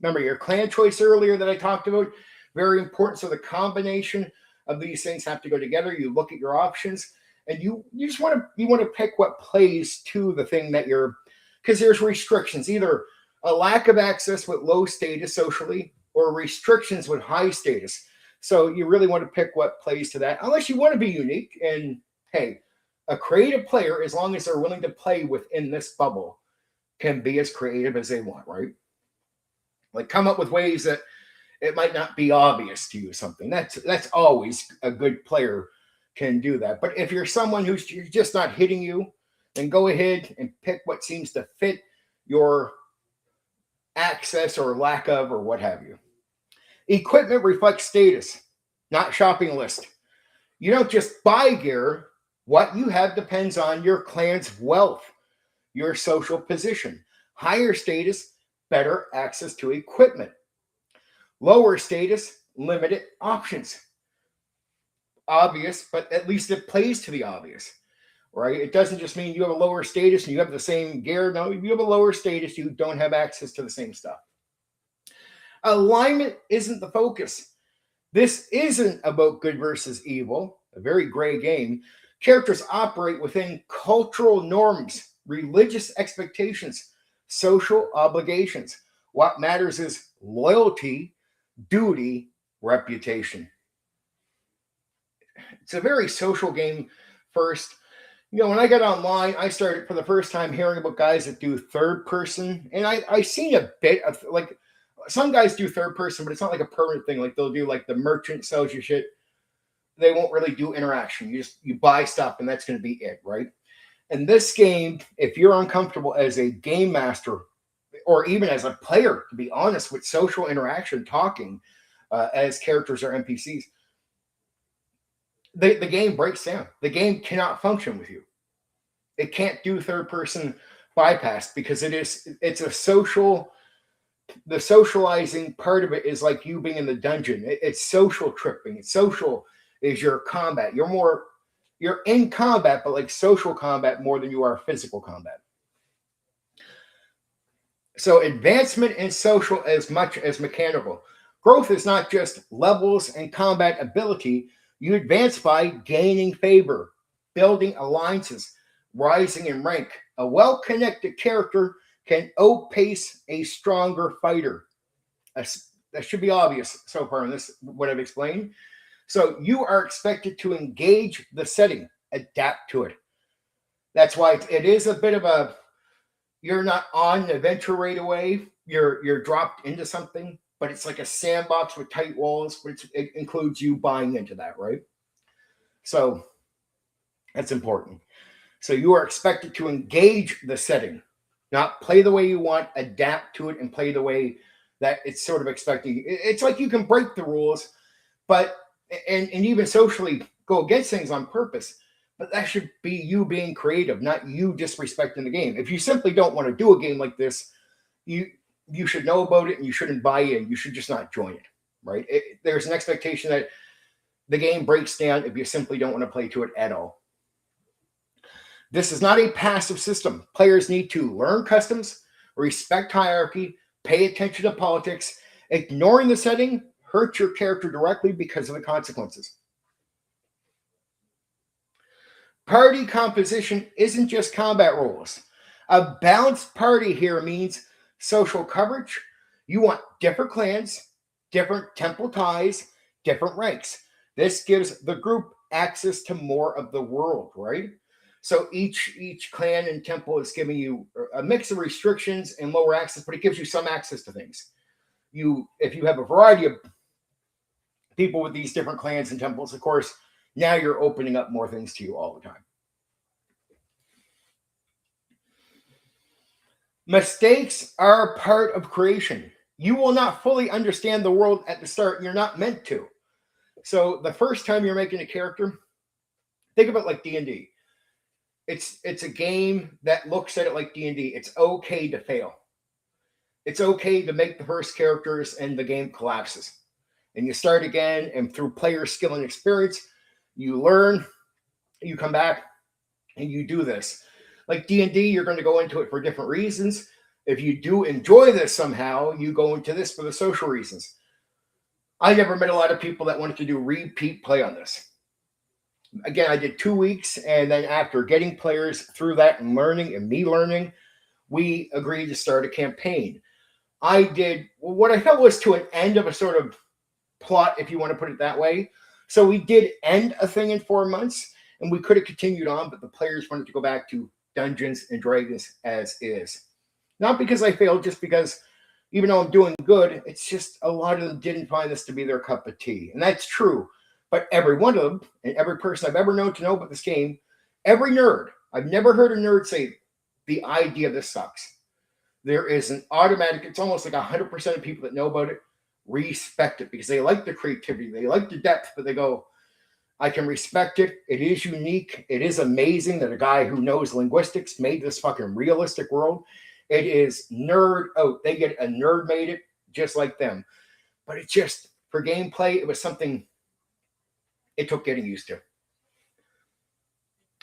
Remember your clan choice earlier that I talked about? Very important. So the combination of these things have to go together. You look at your options, and you just want to pick what plays to the thing that you're, because there's restrictions, either a lack of access with low status socially or restrictions with high status. So you really want to pick what plays to that, unless you want to be unique. And hey, a creative player, as long as they're willing to play within this bubble, can be as creative as they want, right? Like come up with ways that it might not be obvious to you something. That's always a good player can do that. But if you're someone who's just not hitting you, then go ahead and pick what seems to fit your access or lack of or what have you. Equipment reflects status, not shopping list. You don't just buy gear. What you have depends on your clan's wealth, your social position. Higher status, better access to equipment. Lower status, limited options. Obvious, but at least it plays to the obvious, right? It doesn't just mean you have a lower status and you have the same gear. No, if you have a lower status, you don't have access to the same stuff. Alignment isn't the focus. This isn't about good versus evil, a very gray game. Characters operate within cultural norms, religious expectations, social obligations. What matters is loyalty, duty, reputation. It's a very social game first. When I got online, I started for the first time hearing about guys that do third person. And I seen a bit of, like, some guys do third person, but it's not like a permanent thing. Like they'll do like the merchant sells you shit. They won't really do interaction. You buy stuff and that's going to be it, right? And this game, if you're uncomfortable as a game master or even as a player, to be honest, with social interaction, talking, as characters or NPCs, the game breaks down. The game cannot function with you. It can't do third person bypass because it's a social. The socializing part of it is like you being in the dungeon. It's social tripping. It's social is your combat. You're in combat, but like social combat more than you are physical combat. So advancement in social as much as mechanical. Growth is not just levels and combat ability. You advance by gaining favor, building alliances, rising in rank. A well-connected character can outpace a stronger fighter. That should be obvious so far in this, what I've explained. So you are expected to engage the setting, adapt to it. That's why it is a bit of a, you're not on an adventure right away. You're dropped into something, but it's like a sandbox with tight walls, which it includes you buying into that, right? So that's important. So you are expected to engage the setting, not play the way you want, adapt to it, and play the way that it's sort of expecting. It's like you can break the rules, but and even socially go against things on purpose. But that should be you being creative, not you disrespecting the game. If you simply don't want to do a game like this, you should know about it and you shouldn't buy in. You should just not join it, right? There's an expectation that the game breaks down if you simply don't want to play to it at all. This is not a passive system. Players need to learn customs, respect hierarchy, pay attention to politics. Ignoring the setting hurts your character directly because of the consequences. Party composition isn't just combat roles. A balanced party here means social coverage. You want different clans, different temple ties, different ranks. This gives the group access to more of the world, right? So each clan and temple is giving you a mix of restrictions and lower access, but it gives you some access to things. If you have a variety of people with these different clans and temples, of course, now you're opening up more things to you all the time. Mistakes are part of creation. You will not fully understand the world at the start. You're not meant to. So the first time you're making a character, think of it like D&D. It's a game that looks at it like D&D. It's okay to fail. It's okay to make the first characters and the game collapses. And you start again, and through player skill and experience, you learn, you come back, and you do this. Like D&D, you're going to go into it for different reasons. If you do enjoy this somehow, you go into this for the social reasons. I never met a lot of people that wanted to do repeat play on this. Again, I did 2 weeks, and then after getting players through that and learning, and me learning, we agreed to start a campaign. I did what I felt was to an end of a sort of plot, if you want to put it that way. So we did end a thing in 4 months, and we could have continued on, but the players wanted to go back to Dungeons and Dragons as is. Not because I failed, just because even though I'm doing good, it's just a lot of them didn't find this to be their cup of tea. And that's true. But every one of them, and every person I've ever known to know about this game, every nerd, I've never heard a nerd say, the idea of this sucks. There is an automatic, it's almost like 100% of people that know about it respect it because they like the creativity, they like the depth, but they go, I can respect it. It is unique. It is amazing that a guy who knows linguistics made this fucking realistic world. It is nerd out. They get a nerd made it just like them. But it's just, for gameplay, it was something it took getting used to.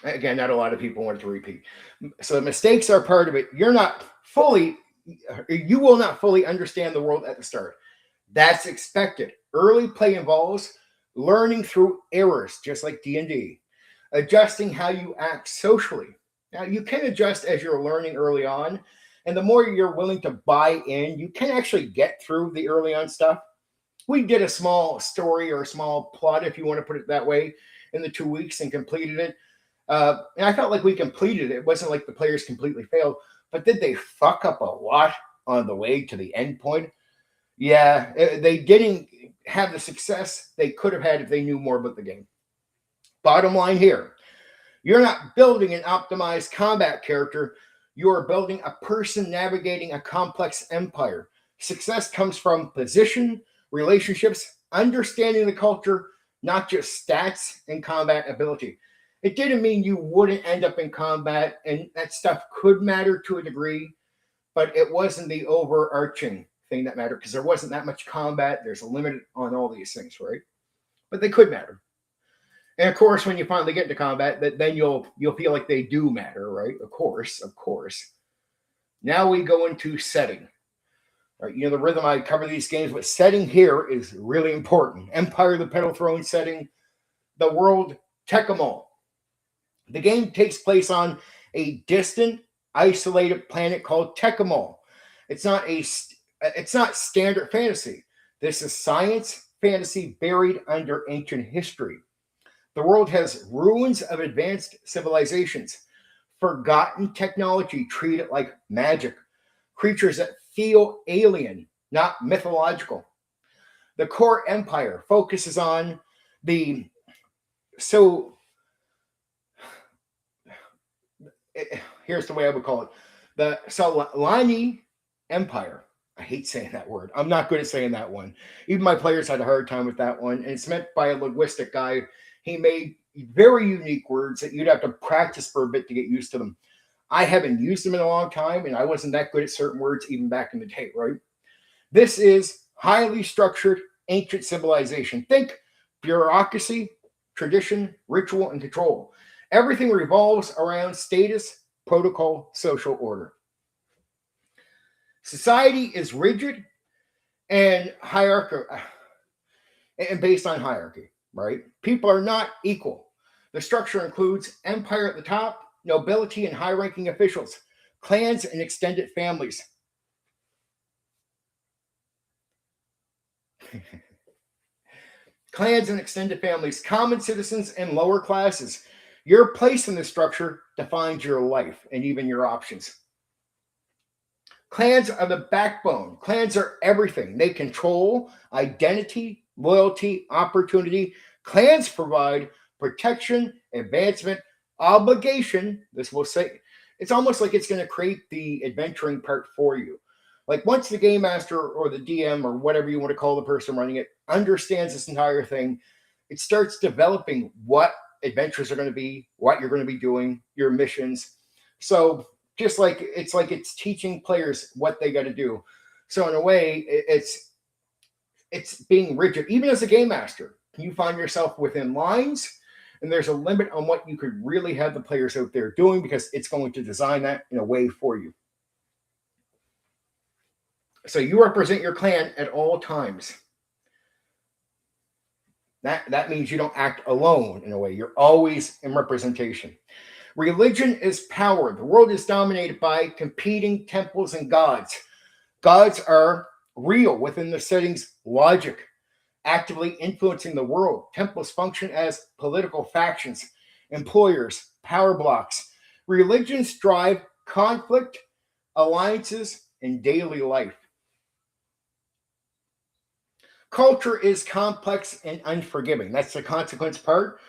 Again, not a lot of people wanted to repeat. So the mistakes are part of it. You will not fully understand the world at the start. That's expected. Early play involves learning through errors, just like D&D. Adjusting how you act socially. Now, you can adjust as you're learning early on, and the more you're willing to buy in, you can actually get through the early on stuff. We did a small story or a small plot, if you want to put it that way, in the 2 weeks and completed it. And I felt like we completed it. It wasn't like the players completely failed, but did they fuck up a lot on the way to the end point? Yeah, they didn't have the success they could have had if they knew more about the game. Bottom line here, you're not building an optimized combat character. You are building a person navigating a complex empire. Success comes from position, relationships, understanding the culture, not just stats and combat ability. It didn't mean you wouldn't end up in combat, and that stuff could matter to a degree, but it wasn't the overarching thing that mattered because there wasn't that much combat. There's a limit on all these things, right? But they could matter. And of course, when you finally get into combat, then you'll feel like they do matter, right? Of course. Now we go into setting. Right, the rhythm I cover these games, but setting here is really important. Empire of the Petal Throne setting, the world Tecumol. The game takes place on a distant, isolated planet called Tecumol. It's not standard fantasy. This is science fantasy buried under ancient history. The world has ruins of advanced civilizations, forgotten technology treated like magic, creatures that feel alien, not mythological. The core empire focuses on here's the way I would call it. The Solani Empire. I hate saying that word. I'm not good at saying that one. Even my players had a hard time with that one. And it's meant by a linguistic guy. He made very unique words that you'd have to practice for a bit to get used to them. I haven't used them in a long time, and I wasn't that good at certain words even back in the day, right? This is highly structured ancient civilization. Think bureaucracy, tradition, ritual, and control. Everything revolves around status, protocol, social order. Society is rigid and hierarchical, and based on hierarchy, right? People are not equal. The structure includes empire at the top, nobility and high-ranking officials, clans and extended families. Clans and extended families, common citizens, and lower classes. Your place in the structure defines your life and even your options. Clans are the backbone. Clans are everything. They control identity, loyalty, opportunity. Clans provide protection, advancement, obligation. This will say, it's almost like it's going to create the adventuring part for you. Like once the game master or the DM or whatever you want to call the person running it understands this entire thing, it starts developing what adventures are going to be, what you're going to be doing, your missions. So just like it's teaching players what they got to do. So in a way, it's being rigid. Even as a game master, you find yourself within lines, and there's a limit on what you could really have the players out there doing because it's going to design that in a way for you. So you represent your clan at all times. That means you don't act alone in a way. You're always in representation. Religion is power. The world is dominated by competing temples and gods. Gods are real within the setting's logic, actively influencing the world. Temples function as political factions, employers, power blocks. Religions drive conflict, alliances, and daily life. Culture is complex and unforgiving. That's the consequence part.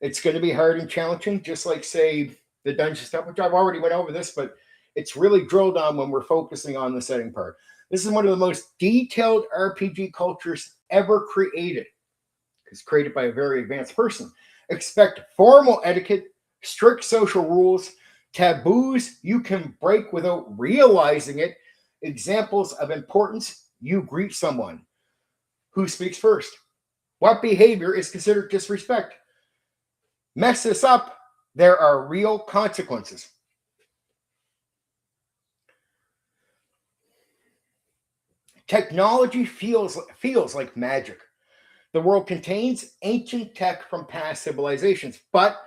It's going to be hard and challenging, just like, say, the dungeon stuff, which I've already went over this, but it's really drilled on when we're focusing on the setting part. This is one of the most detailed RPG cultures ever created. It's created by a very advanced person. Expect formal etiquette, strict social rules, taboos you can break without realizing it, examples of importance. You greet someone. Who speaks first? What behavior is considered disrespect? Mess this up, there are real consequences. Technology feels like magic. The world contains ancient tech from past civilizations, but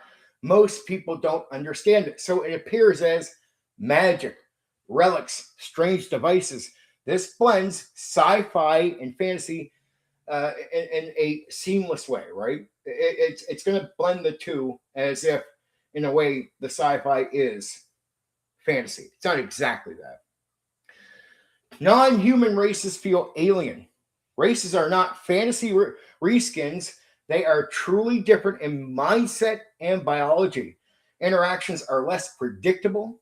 most people don't understand it. So it appears as magic, relics, strange devices. This blends sci-fi and fantasy in a seamless way, right? It's going to blend the two as if, in a way, the sci-fi is fantasy. It's not exactly that. Non-human races feel alien. Races are not fantasy reskins. They are truly different in mindset and biology. Interactions are less predictable,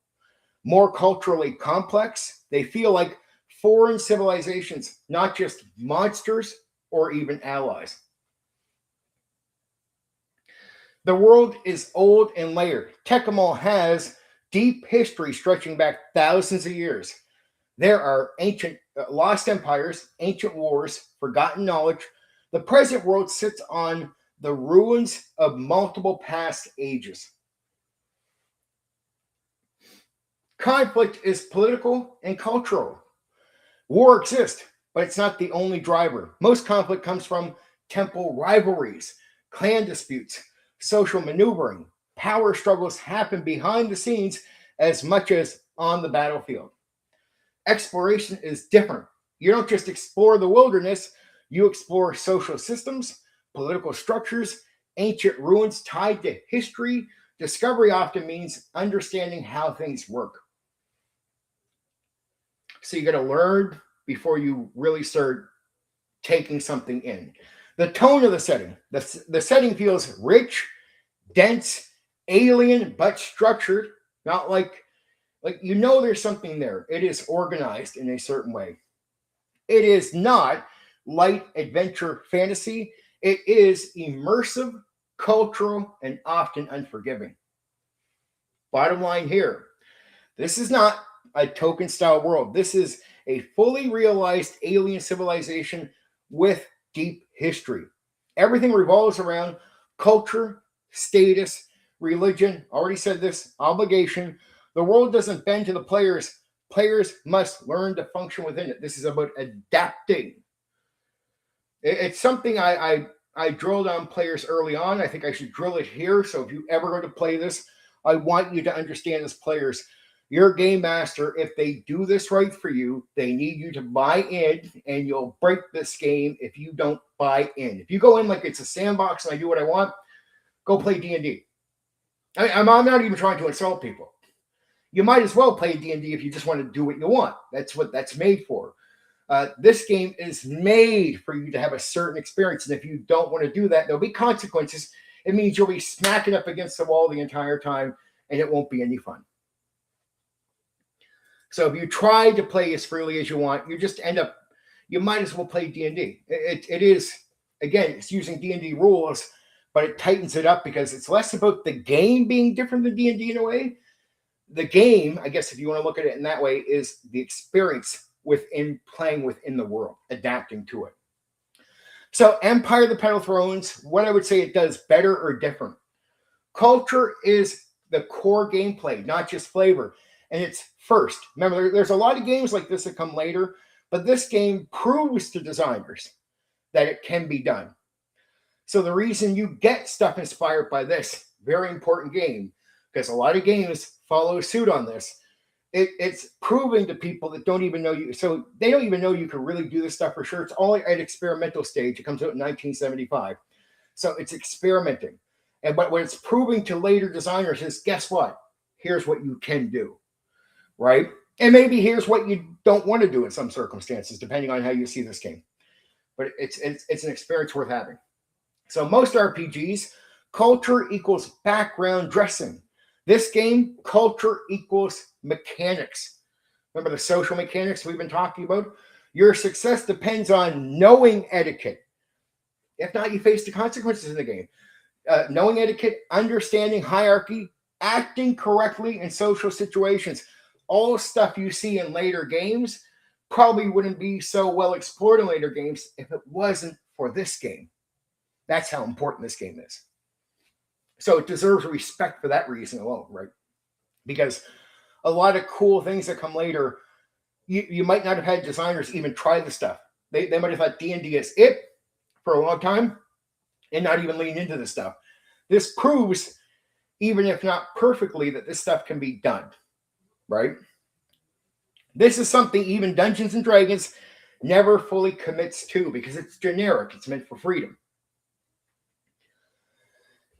more culturally complex. They feel like foreign civilizations, not just monsters, or even allies. The world is old and layered. Tecumseh has deep history stretching back thousands of years. There are ancient lost empires, ancient wars, forgotten knowledge. The present world sits on the ruins of multiple past ages. Conflict is political and cultural. War exists, but it's not the only driver. Most conflict comes from temple rivalries, clan disputes, social maneuvering. Power struggles happen behind the scenes as much as on the battlefield. Exploration is different. You don't just explore the wilderness, you explore social systems, political structures, ancient ruins tied to history. Discovery often means understanding how things work. So you got to learn before you really start taking something in. The tone of the setting. The setting feels rich, dense, alien, but structured. Not like you know there's something there. It is organized in a certain way. It is not light adventure fantasy. It is immersive, cultural, and often unforgiving. Bottom line here, this is not a token style world. This is a fully realized alien civilization with deep history. Everything revolves around culture, status, religion, already said this, obligation. The world doesn't bend to the players. Players must learn to function within it. This is about adapting. It's something I drilled on players early on. I think I should drill it here. So if you ever go to play this, I want you to understand as players, your game master, if they do this right for you, they need you to buy in, and you'll break this game if you don't buy in. If you go in like it's a sandbox and I do what I want, go play D&D. I'm not even trying to insult people. You might as well play D&D if you just want to do what you want. That's what that's made for. This game is made for you to have a certain experience, and if you don't want to do that, there'll be consequences. It means you'll be smacking up against the wall the entire time, and it won't be any fun. So if you try to play as freely as you want, you just end up, you might as well play D&D. It is, again, it's using D&D rules, but it tightens it up because it's less about the game being different than D&D in a way. The game, I guess if you want to look at it in that way, is the experience within playing within the world, adapting to it. So Empire of the Petal Thrones, what I would say it does better or different. Culture is the core gameplay, not just flavor. And it's first. Remember, there's a lot of games like this that come later, but this game proves to designers that it can be done. So the reason you get stuff inspired by this very important game, because a lot of games follow suit on this, it's proving to people that don't even know you. So they don't even know you can really do this stuff for sure. It's all at experimental stage. It comes out in 1975. So it's experimenting. But what it's proving to later designers is, guess what? Here's what you can do. Right? And maybe here's what you don't want to do in some circumstances, depending on how you see this game. But it's an experience worth having. So most RPGs, culture equals background dressing. This game, culture equals mechanics. Remember the social mechanics we've been talking about? Your success depends on knowing etiquette. If not, you face the consequences in the game. Knowing etiquette, understanding hierarchy, acting correctly in social situations. All stuff you see in later games probably wouldn't be so well explored in later games if it wasn't for this game. That's how important this game is. So it deserves respect for that reason alone, right? Because a lot of cool things that come later, you might not have had designers even try the stuff. They might have thought D&D is it for a long time and not even lean into this stuff. This proves, even if not perfectly, that this stuff can be done, right? This is something even Dungeons and Dragons never fully commits to because it's generic. It's meant for freedom.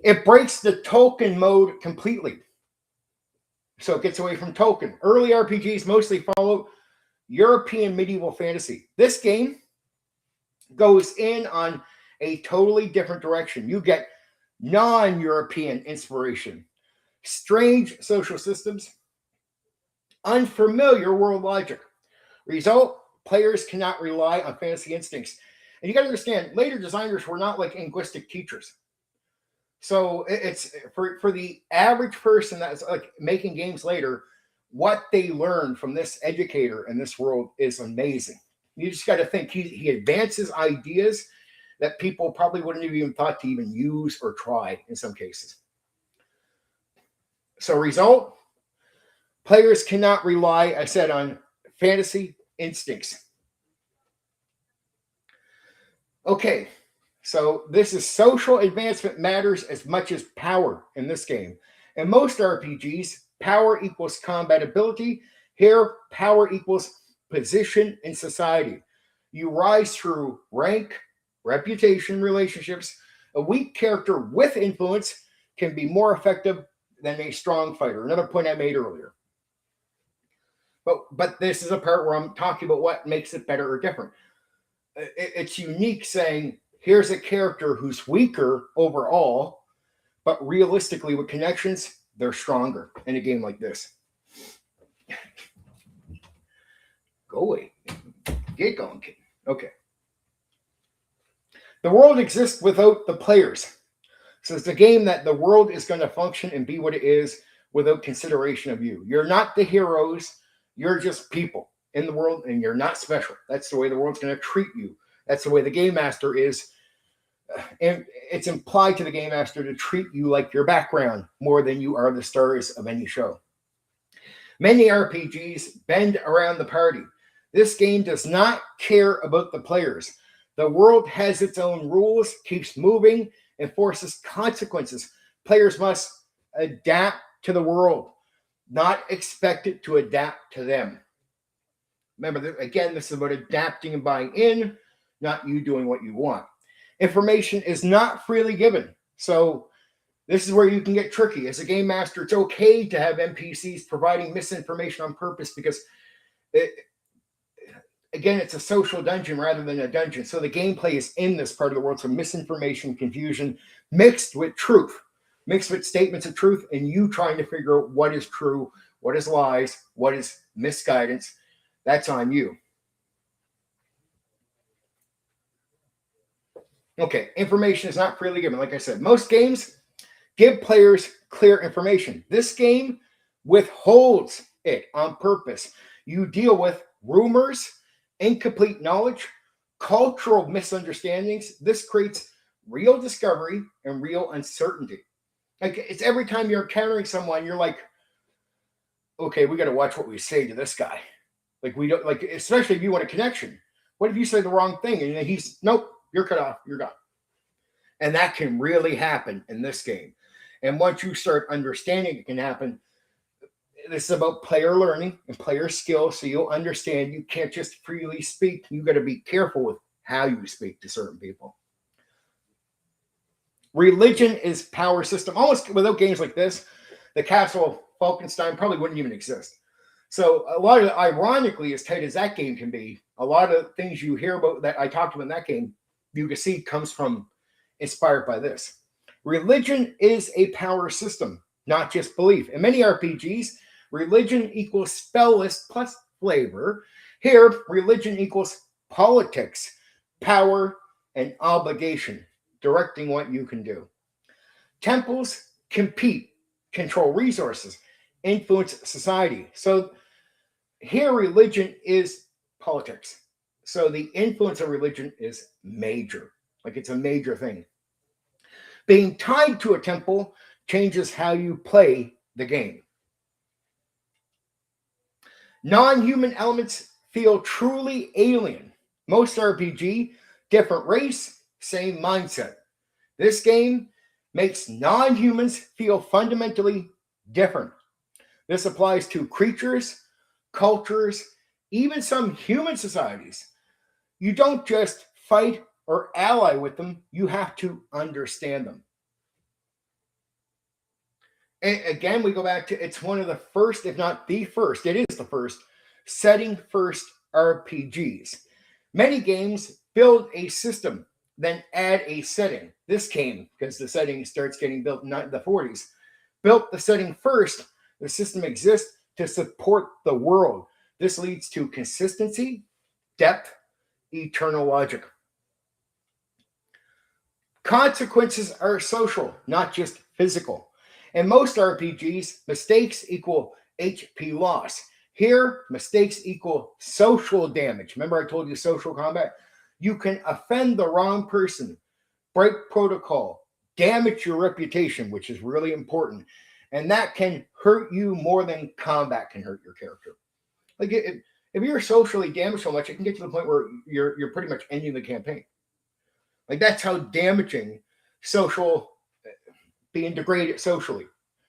It breaks the token mode completely. So it gets away from token. Early RPGs mostly follow European medieval fantasy. This game goes in on a totally different direction. You get non-European inspiration, strange social systems, unfamiliar world logic. Result, players cannot rely on fantasy instincts. And you got to understand, later designers were not like linguistic teachers. So it's for the average person that's like making games later, what they learned from this educator in this world is amazing. You just got to think he advances ideas that people probably wouldn't have even thought to even use or try in some cases. So result, players cannot rely, I said, on fantasy instincts. Okay, so this is social advancement matters as much as power in this game. In most RPGs, power equals combat ability. Here, power equals position in society. You rise through rank, reputation, relationships. A weak character with influence can be more effective than a strong fighter. Another point I made earlier. But this is a part where I'm talking about what makes it better or different. It's unique saying, here's a character who's weaker overall, but realistically with connections, they're stronger in a game like this. Go away. Get going, kid. Okay. The world exists without the players. So it's a game that the world is going to function and be what it is without consideration of you. You're not the heroes. You're just people in the world, and you're not special. That's the way the world's going to treat you. That's the way the game master is. And it's implied to the game master to treat you like your background more than you are the stars of any show. Many RPGs bend around the party. This game does not care about the players. The world has its own rules, keeps moving, and forces consequences. Players must adapt to the world, not expect it to adapt to them. Remember, again, this is about adapting and buying in, not you doing what you want. Information is not freely given. So this is where you can get tricky. As a game master, it's okay to have NPCs providing misinformation on purpose because, again, it's a social dungeon rather than a dungeon. So the gameplay is in this part of the world. So misinformation, confusion, mixed with truth, mixed with statements of truth, and you trying to figure out what is true, what is lies, what is misguidance. That's on you. Okay, information is not freely given. Like I said, most games give players clear information. This game withholds it on purpose. You deal with rumors, incomplete knowledge, cultural misunderstandings. This creates real discovery and real uncertainty. Like it's every time you're encountering someone, you're like, okay, we got to watch what we say to this guy. Like we don't like, especially if you want a connection. What if you say the wrong thing and he's nope, you're cut off, you're gone. And that can really happen in this game. And once you start understanding it can happen, this is about player learning and player skill. So you'll understand you can't just freely speak. You got to be careful with how you speak to certain people. Religion is power system. Almost without games like this, the Castle of Falkenstein probably wouldn't even exist. So a lot of, ironically, as tight as that game can be, a lot of things you hear about that I talked about in that game, you can see comes from inspired by this. Religion is a power system, not just belief. In many RPGs, religion equals spell list plus flavor. Here, religion equals politics, power, and obligation, directing what you can do. Temples compete, control resources, influence society. So here, religion is politics. So the influence of religion is major. Like it's a major thing. Being tied to a temple changes how you play the game. Non-human elements feel truly alien. Most RPG, different race, same mindset. This game makes non-humans feel fundamentally different. This applies to creatures, cultures, even some human societies. You don't just fight or ally with them, you have to understand them. And again, we go back to it's one of the first, if not the first, it is the first setting first RPGs. Many games build a system, then add a setting. This game, because the setting starts getting built in the 40s, built the setting first. The system exists to support the world. This leads to consistency, depth, eternal logic. Consequences are social, not just physical. In most RPGs, mistakes equal HP loss. Here, mistakes equal social damage. Remember, I told you social combat? You can offend the wrong person, break protocol, damage your reputation, which is really important. And that can hurt you more than combat can hurt your character. Like if you're socially damaged so much, it can get to the point where you're pretty much ending the campaign. Like that's how damaging social being degraded socially.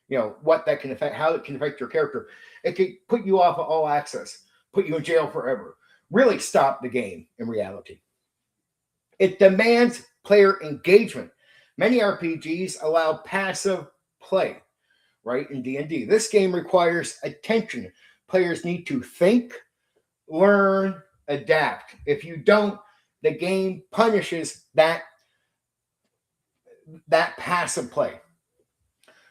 You know what that can affect, how it can affect your character. It can put you off of all access, put you in jail forever. Really stop the game in reality. It demands player engagement. Many RPGs allow passive play, right? In D&D, this game requires attention. Players need to think, learn, adapt. If you don't, the game punishes that passive play.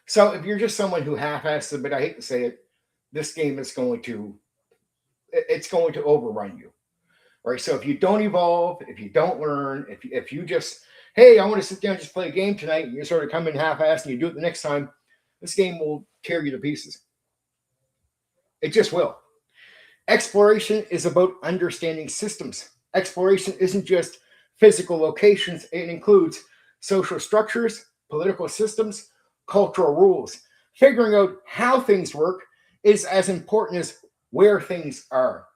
So if you're just someone who half-asses it, but I hate to say it, this game is going to overrun you, right? So if you don't evolve, if you don't learn, if you just, hey, I want to sit down and just play a game tonight, and you sort of come in half-assed and you do it the next time, this game will tear you to pieces. It just will. Exploration is about understanding systems. Exploration isn't just physical locations. It includes social structures, political systems, cultural rules. Figuring out how things work is as important as where things are.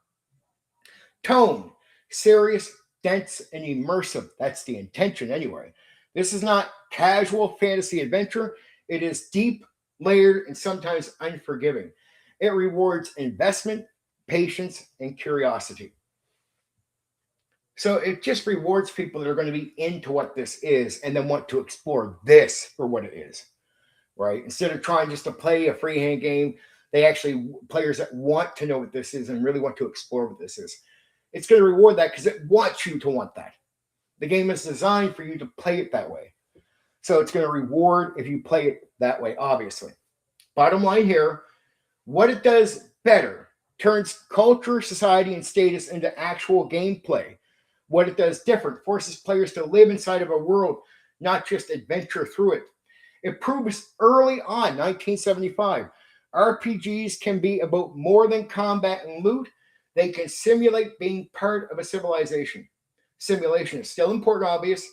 Tone, serious, dense, and immersive. That's the intention anyway. This is not casual fantasy adventure. It is deep, layered, and sometimes unforgiving. It rewards investment, patience, and curiosity. So it just rewards people that are going to be into what this is and then want to explore this for what it is, right? Instead of trying just to play a freehand game, they actually, players that want to know what this is and really want to explore what this is. It's going to reward that because it wants you to want that. The game is designed for you to play it that way. So it's going to reward if you play it that way, obviously. Bottom line here, what it does better turns culture, society, and status into actual gameplay. What it does different forces players to live inside of a world, not just adventure through it. It proves early on, 1975, RPGs can be about more than combat and loot. They can simulate being part of a civilization. Simulation is still important, obvious.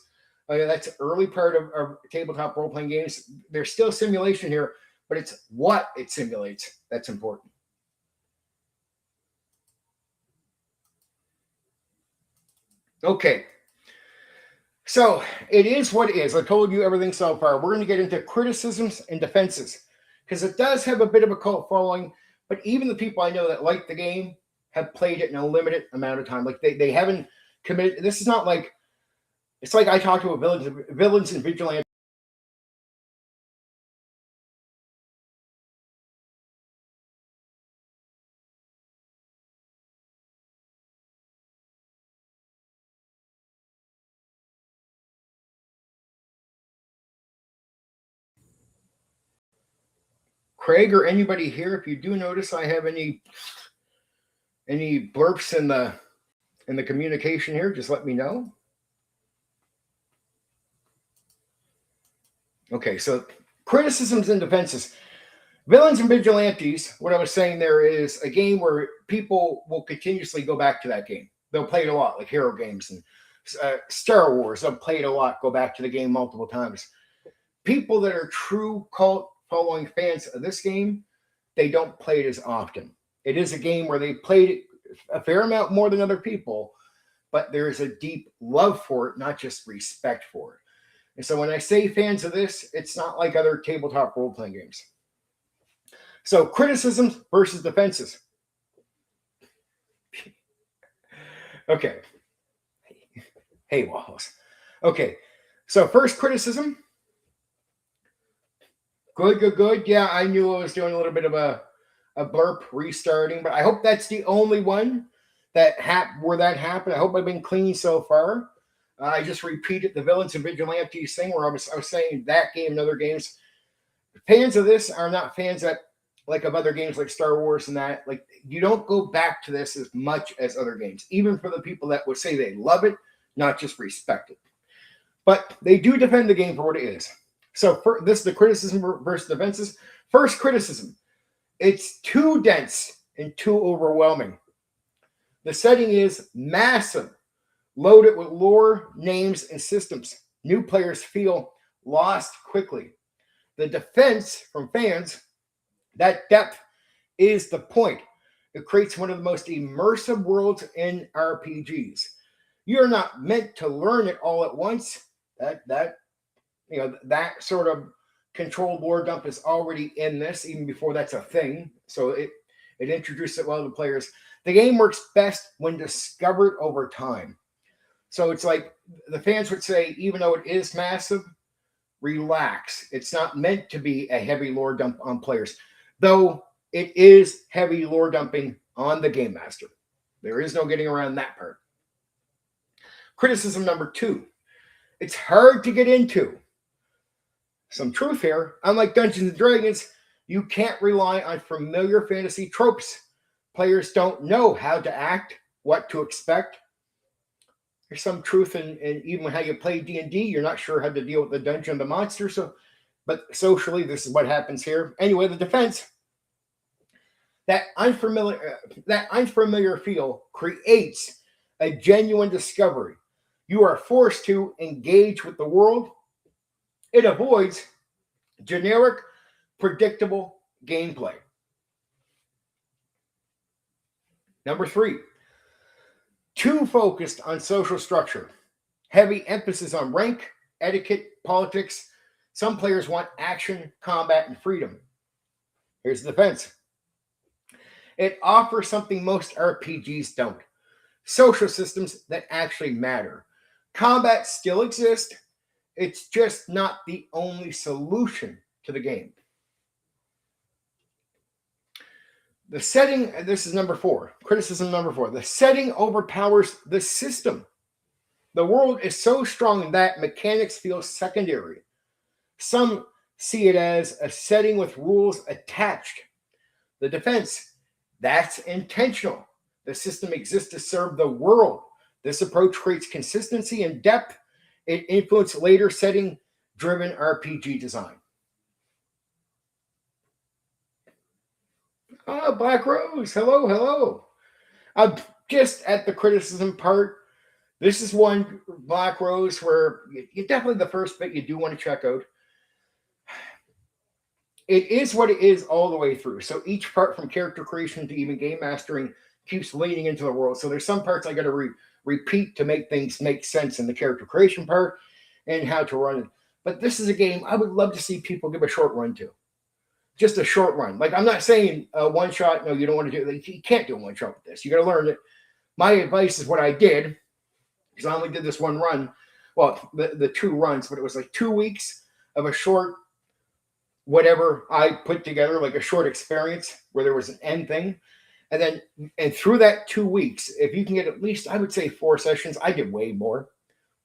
That's an early part of tabletop role-playing games. There's still simulation here, but it's what it simulates that's important. Okay. So it is what it is. I told you everything so far. We're going to get into criticisms and defenses because it does have a bit of a cult following, but even the people I know that like the game have played it in a limited amount of time. Like they haven't committed. This is not like, it's like I talked to villains and vigilantes. Craig or anybody here, if you do notice I have any blurps in the communication here, just let me know. Okay, so criticisms and defenses. Villains and Vigilantes, what I was saying there is a game where people will continuously go back to that game. They'll play it a lot, like hero games and Star Wars. They'll play it a lot, go back to the game multiple times. People that are true cult following fans of this game, they don't play it as often. It is a game where they played it a fair amount more than other people, but there is a deep love for it, not just respect for it. And so when I say fans of this, it's not like other tabletop role-playing games. So criticisms versus defenses. Okay. Hey, Wallace. Okay. So first criticism. Good. Yeah, I knew I was doing a little bit of a blurp restarting, but I hope that's the only one that where that happened. I hope I've been clean so far. I just repeated the Villains and Vigilantes thing where I was saying that game and other games. Fans of this are not fans that like of other games like Star Wars and that. Like you don't go back to this as much as other games, even for the people that would say they love it, not just respect it. But they do defend the game for what it is. So this is the criticism versus defenses. First criticism, it's too dense and too overwhelming. The setting is massive, loaded with lore, names, and systems. New players feel lost quickly. The defense from fans, that depth is the point. It creates one of the most immersive worlds in RPGs. You're not meant to learn it all at once. That sort of controlled lore dump is already in this, even before that's a thing. So it introduces it well to players. The game works best when discovered over time. So it's like the fans would say, even though it is massive, relax. It's not meant to be a heavy lore dump on players, though it is heavy lore dumping on the game master. There is no getting around that part. Criticism number 2, it's hard to get into. Some truth here. Unlike Dungeons and Dragons, you can't rely on familiar fantasy tropes. Players don't know how to act, what to expect. There's some truth in even how you play D&D. You're not sure how to deal with the dungeon, the monster. But socially, this is what happens here. Anyway, the defense, that unfamiliar feel creates a genuine discovery. You are forced to engage with the world. It avoids generic, predictable gameplay. Number 3, too focused on social structure. Heavy emphasis on rank, etiquette, politics. Some players want action, combat, and freedom. Here's the defense. It offers something most RPGs don't. Social systems that actually matter. Combat still exists. It's just not the only solution to the game. The setting, this is number 4, criticism number 4. The setting overpowers the system. The world is so strong that mechanics feel secondary. Some see it as a setting with rules attached. The defense, that's intentional. The system exists to serve the world. This approach creates consistency and depth. It influenced later setting-driven RPG design. Oh, Black Rose, hello. I'm just at the criticism part. This is one, Black Rose, where you definitely the first bit you do want to check out. It is what it is all the way through. So each part, from character creation to even game mastering, keeps leaning into the world. So there's some parts I got to repeat to make things make sense in the character creation part and how to run it. But this is a game I would love to see people give a short run to. Just a short run. Like, I'm not saying a one shot. No, you don't want to do it. Like, you can't do a one shot with this. You got to learn it. My advice is what I did, because I only did this one run. Well, the 2 runs, but it was like 2 weeks of a short whatever I put together, like a short experience where there was an end thing. And through that 2 weeks, if you can get at least, I would say 4 sessions. I did way more.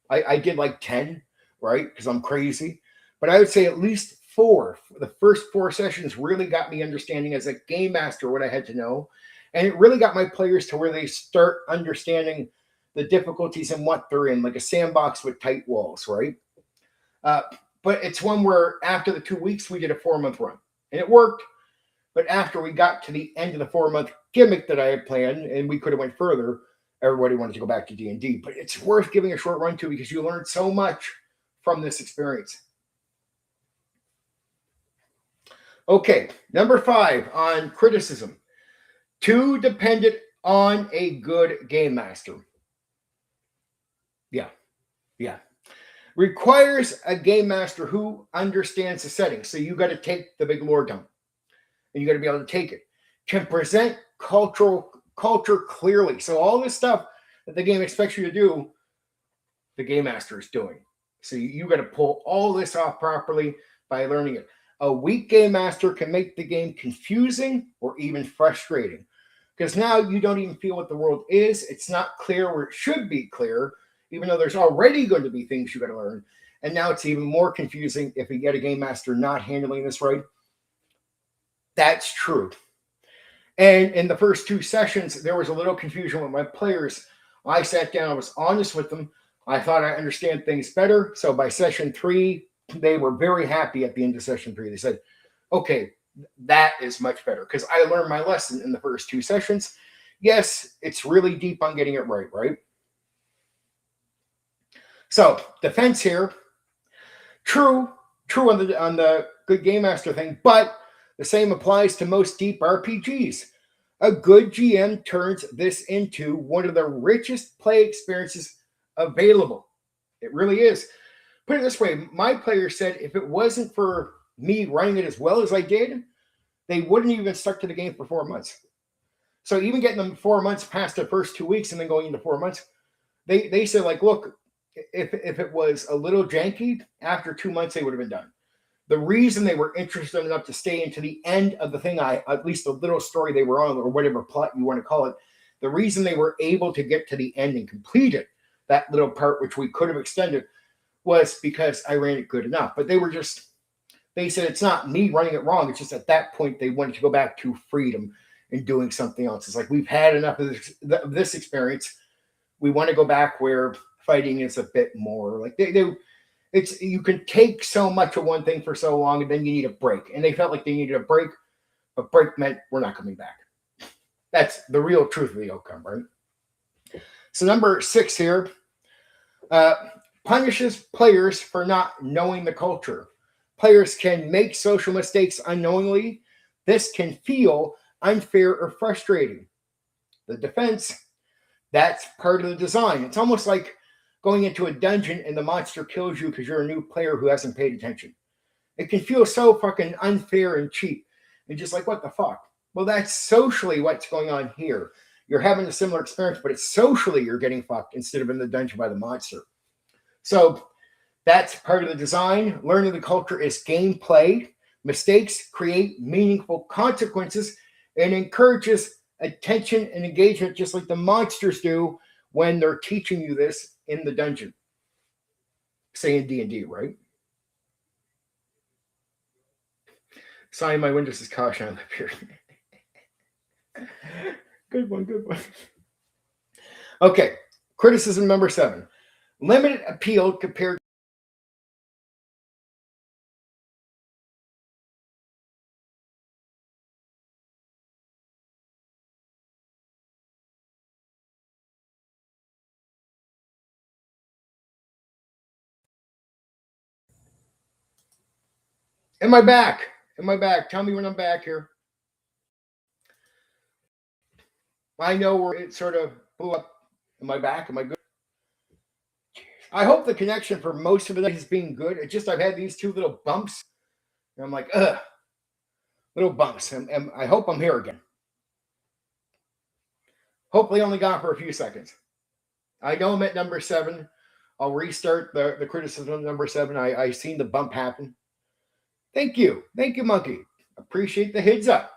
I did like 10, right? Because I'm crazy. But I would say at least 4. The first 4 sessions really got me understanding as a game master what I had to know. And it really got my players to where they start understanding the difficulties and what they're in, like a sandbox with tight walls, right? But it's one where after the 2 weeks, we did a 4-month run. And it worked. But after we got to the end of the 4-month gimmick that I had planned, and we could have went further, everybody wanted to go back to D&D. But it's worth giving a short run to because you learn so much from this experience. Okay, number 5 on criticism. Too dependent on a good game master. Yeah. Requires a game master who understands the setting. So you got to take the big lore dump. And you got to be able to take it. Can present culture clearly. So all this stuff that the game expects you to do, the game master is doing. So you got to pull all this off properly by learning it. A weak game master can make the game confusing or even frustrating. Because now you don't even feel what the world is. It's not clear where it should be clear, even though there's already going to be things you got to learn. And now it's even more confusing if you get a game master not handling this right. That's true. And in the first 2 sessions, there was a little confusion with my players. I sat down, I was honest with them. I thought I understand things better. So by session 3, they were very happy at the end of session 3. They said, okay, that is much better because I learned my lesson in the first 2 sessions. Yes, it's really deep on getting it right, right? So defense here, true on the good game master thing, but the same applies to most deep RPGs. A good GM turns this into one of the richest play experiences available. It really is. Put it this way, my players said if it wasn't for me running it as well as I did, they wouldn't even stuck to the game for 4 months. So even getting them 4 months past the first 2 weeks and then going into 4 months, they said, like, look, if it was a little janky, after 2 months they would have been done. The reason they were interested enough to stay into the end of the thing, at least the little story they were on, or whatever plot you want to call it, the reason they were able to get to the end and complete it, that little part which we could have extended, was because I ran it good enough. But they said it's not me running it wrong. It's just at that point they wanted to go back to freedom and doing something else. It's like, we've had enough of this experience. We want to go back where fighting is a bit more like it's you can take so much of one thing for so long and then you need a break. And they felt like they needed a break. A break meant we're not coming back. That's the real truth of the outcome, right? So number 6 here, punishes players for not knowing the culture. Players can make social mistakes unknowingly. This can feel unfair or frustrating. The defense, that's part of the design. It's almost like going into a dungeon and the monster kills you because you're a new player who hasn't paid attention. It can feel so fucking unfair and cheap and just like, what the fuck? Well, that's socially what's going on here. You're having a similar experience, but it's socially you're getting fucked instead of in the dungeon by the monster. So that's part of the design. Learning the culture is gameplay. Mistakes create meaningful consequences and encourages attention and engagement, just like the monsters do when they're teaching you this in the dungeon. Say in D&D, right? Sign my Windows is caution. I live here. Good one. Okay, criticism number 7. Limited appeal compared. Am I back? Tell me when I'm back here. I know where it sort of blew up. Am I back? Am I good? I hope the connection for most of the night has been good. It's just I've had these 2 little bumps. And I'm like, little bumps. And I hope I'm here again. Hopefully only gone for a few seconds. I know I'm at number 7. I'll restart the criticism of number 7. I seen the bump happen. Thank you, Monkey. Appreciate the heads up.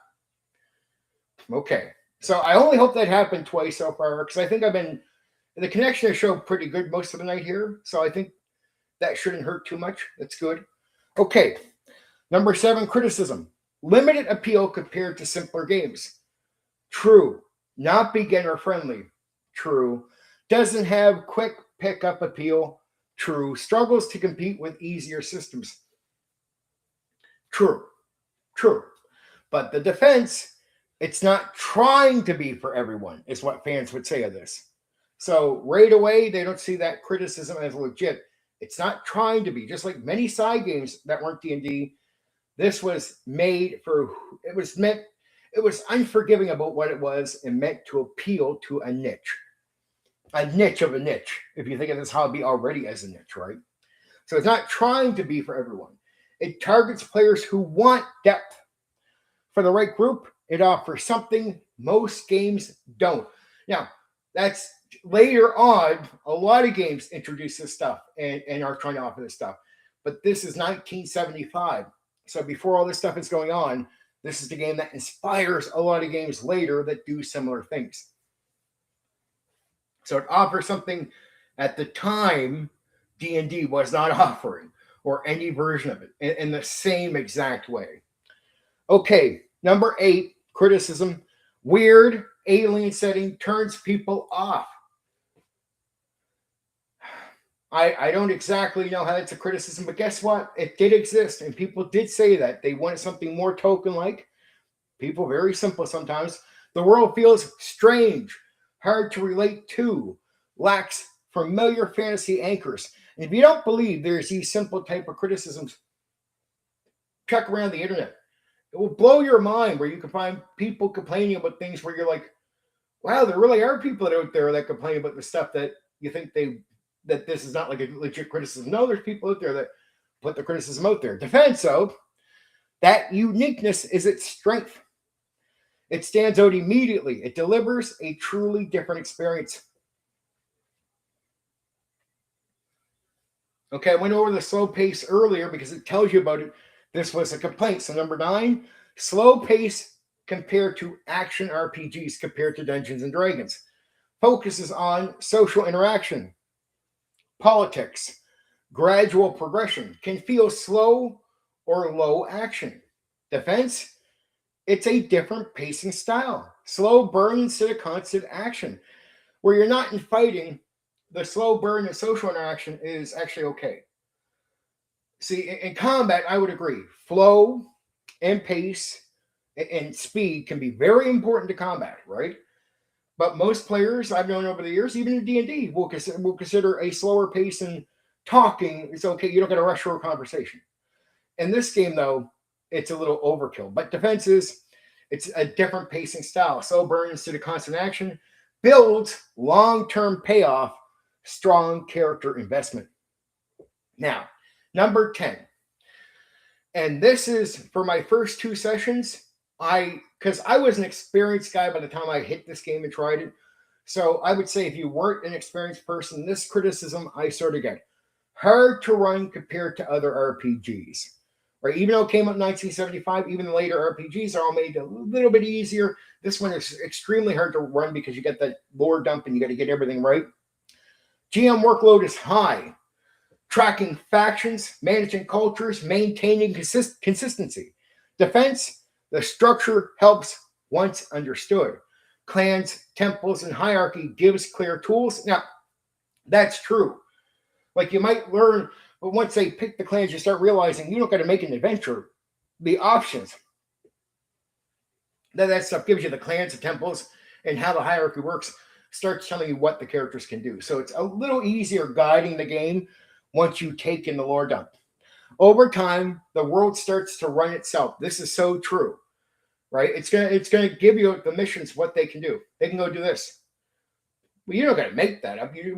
Okay. So I only hope that happened twice so far because I think the connection has showed pretty good most of the night here. So I think that shouldn't hurt too much. That's good. Okay. Number 7, criticism. Limited appeal compared to simpler games. True. Not beginner friendly. True. Doesn't have quick pickup appeal. True. Struggles to compete with easier systems. True. But the defense, it's not trying to be for everyone, is what fans would say of this. So right away, they don't see that criticism as legit. It's not trying to be. Just like many side games that weren't D&D, this was made for, it was unforgiving about what it was and meant to appeal to a niche. A niche of a niche, if you think of this hobby already as a niche, right? So it's not trying to be for everyone. It targets players who want depth. For the right group, it offers something most games don't. Now, that's later on, a lot of games introduce this stuff and are trying to offer this stuff. But this is 1975. So before all this stuff is going on, this is the game that inspires a lot of games later that do similar things. So it offers something at the time D&D was not offering, or any version of it in the same exact way. Okay, number 8, criticism. Weird alien setting turns people off. I don't exactly know how that's a criticism, but guess what? It did exist, and people did say that. They wanted something more token-like. People very simple sometimes. The world feels strange, hard to relate to, lacks familiar fantasy anchors. And if you don't believe there's these simple type of criticisms, check around the internet. It will blow your mind where you can find people complaining about things where you're like, wow, there really are people out there that complain about the stuff that you think that this is not like a legit criticism. No, there's people out there that put the criticism out there. Defense, though, that uniqueness is its strength. It stands out immediately. It delivers a truly different experience. Okay, I went over the slow pace earlier because it tells you about it. This was a complaint. So number 9, slow pace compared to action RPGs compared to Dungeons and Dragons. Focuses on social interaction, politics, gradual progression, can feel slow or low action. Defense, it's a different pacing style. Slow burn instead of constant action. Where you're not in fighting, the slow burn and social interaction is actually okay. See, in combat, I would agree. Flow and pace and speed can be very important to combat, right? But most players I've known over the years, even in D&D, will consider a slower pace and talking. It's okay. You don't got to rush through a conversation. In this game, though, it's a little overkill. But defenses, it's a different pacing style. Slow burn instead of constant action builds long-term payoff, strong character investment. Now, number 10. And this is for my first 2 sessions. Because I was an experienced guy by the time I hit this game and tried it. So I would say if you weren't an experienced person, this criticism I sort of get. Hard to run compared to other RPGs. Right? Even though it came out in 1975, even the later RPGs are all made a little bit easier. This one is extremely hard to run because you get that lore dump and you got to get everything right. GM workload is high. Tracking factions, managing cultures, maintaining consistency. Defense, the structure helps once understood. Clans, temples, and hierarchy gives clear tools. Now, that's true. Like you might learn, but once they pick the clans, you start realizing you don't got to make an adventure. The options. That stuff gives you the clans, the temples, and how the hierarchy works. Starts telling you what the characters can do. So it's a little easier guiding the game once you take in the lore dump. Over time, the world starts to run itself. This is so true, right? It's gonna give you the missions, what they can do. They can go do this. Well, you don't got to make that up. You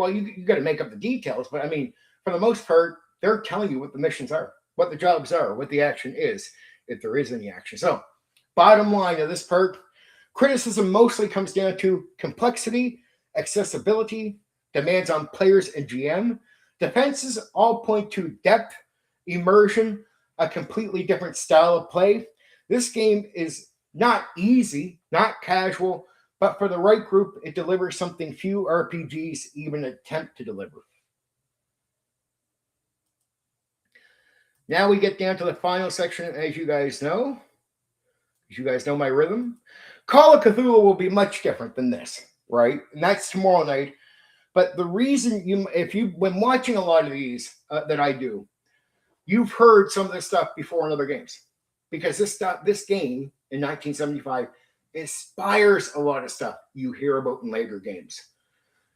got to make up the details. But I mean, for the most part, they're telling you what the missions are, what the jobs are, what the action is, if there is any action. So, bottom line of this part, criticism mostly comes down to complexity, accessibility, demands on players and GM. Defenses all point to depth, immersion, a completely different style of play. This game is not easy, not casual, but for the right group, it delivers something few RPGs even attempt to deliver. Now we get down to the final section, as you guys know. As you guys know my rhythm. Call of Cthulhu will be much different than this, right? And that's tomorrow night. But the reason if you've been watching a lot of these that I do, you've heard some of this stuff before in other games. Because this game in 1975 inspires a lot of stuff you hear about in later games.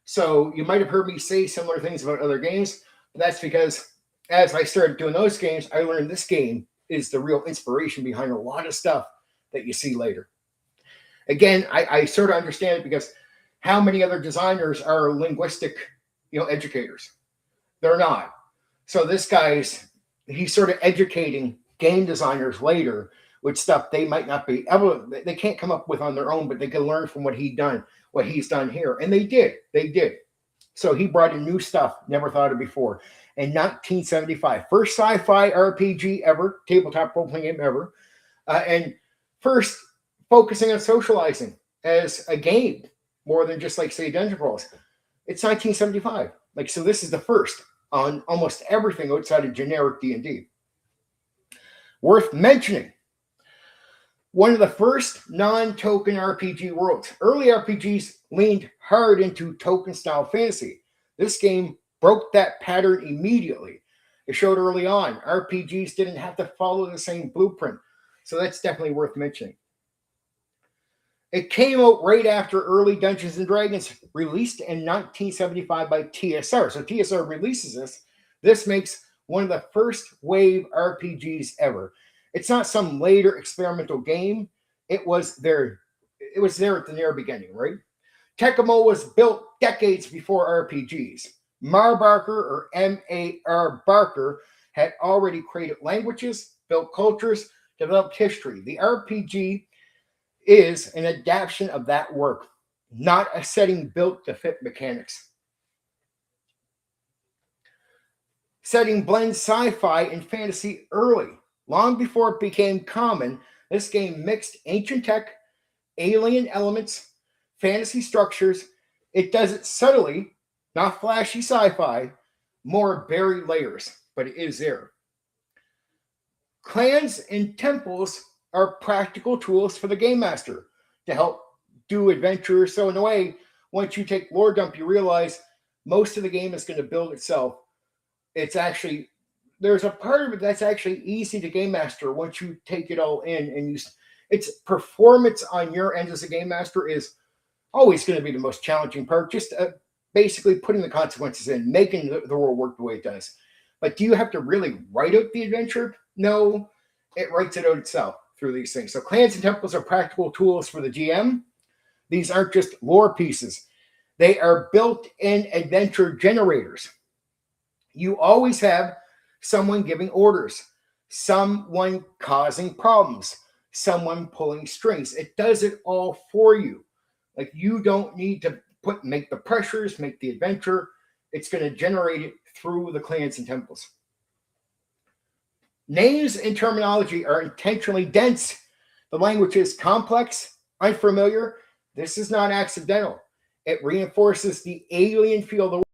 So you might have heard me say similar things about other games, but that's because as I started doing those games, I learned this game is the real inspiration behind a lot of stuff that you see later. Again, I sort of understand it because how many other designers are linguistic, educators? They're not. So this he's sort of educating game designers later with stuff they might not be able to, they can't come up with on their own, but they can learn from what he's done here. And they did. So he brought in new stuff, never thought of before. In 1975, first sci-fi RPG ever, tabletop role-playing game ever, and first focusing on socializing as a game, more than just like, say, Dungeon Crawls. It's 1975. So this is the first on almost everything outside of generic D&D. Worth mentioning, one of the first non-token RPG worlds. Early RPGs leaned hard into token-style fantasy. This game broke that pattern immediately. It showed early on RPGs didn't have to follow the same blueprint. So that's definitely worth mentioning. It came out right after early Dungeons and Dragons, released in 1975 by TSR. So TSR releases this. This makes one of the first wave RPGs ever. It's not some later experimental game. It was there. It was there at the near beginning, right? Tecmo was built decades before RPGs. Mar Barker, or M.A.R. Barker, had already created languages, built cultures, developed history. The RPG is an adaptation of that work, not a setting built to fit mechanics. Setting blends sci-fi and fantasy early. Long before it became common, this game mixed ancient tech, alien elements, fantasy structures. It does it subtly, not flashy sci-fi, more buried layers, but it is there. Clans and temples are practical tools for the game master to help do adventures. So in a way, once you take lore dump, you realize most of the game is going to build itself. It's actually, there's a part of it that's actually easy to game master once you take it all in, and it's performance on your end as a game master is always going to be the most challenging part. Just basically putting the consequences in, making the world work the way it does. But do you have to really write out the adventure? No, it writes it out itself through these things. So clans and temples are practical tools for the GM. These aren't just lore pieces. They are built-in adventure generators. You always have someone giving orders, someone causing problems, someone pulling strings. It does it all for you. Like, you don't need to make the pressures, make the adventure. It's going to generate it through the clans and temples. Names and terminology are intentionally dense. The language is complex, unfamiliar. This is not accidental. It reinforces the alien feel of the world.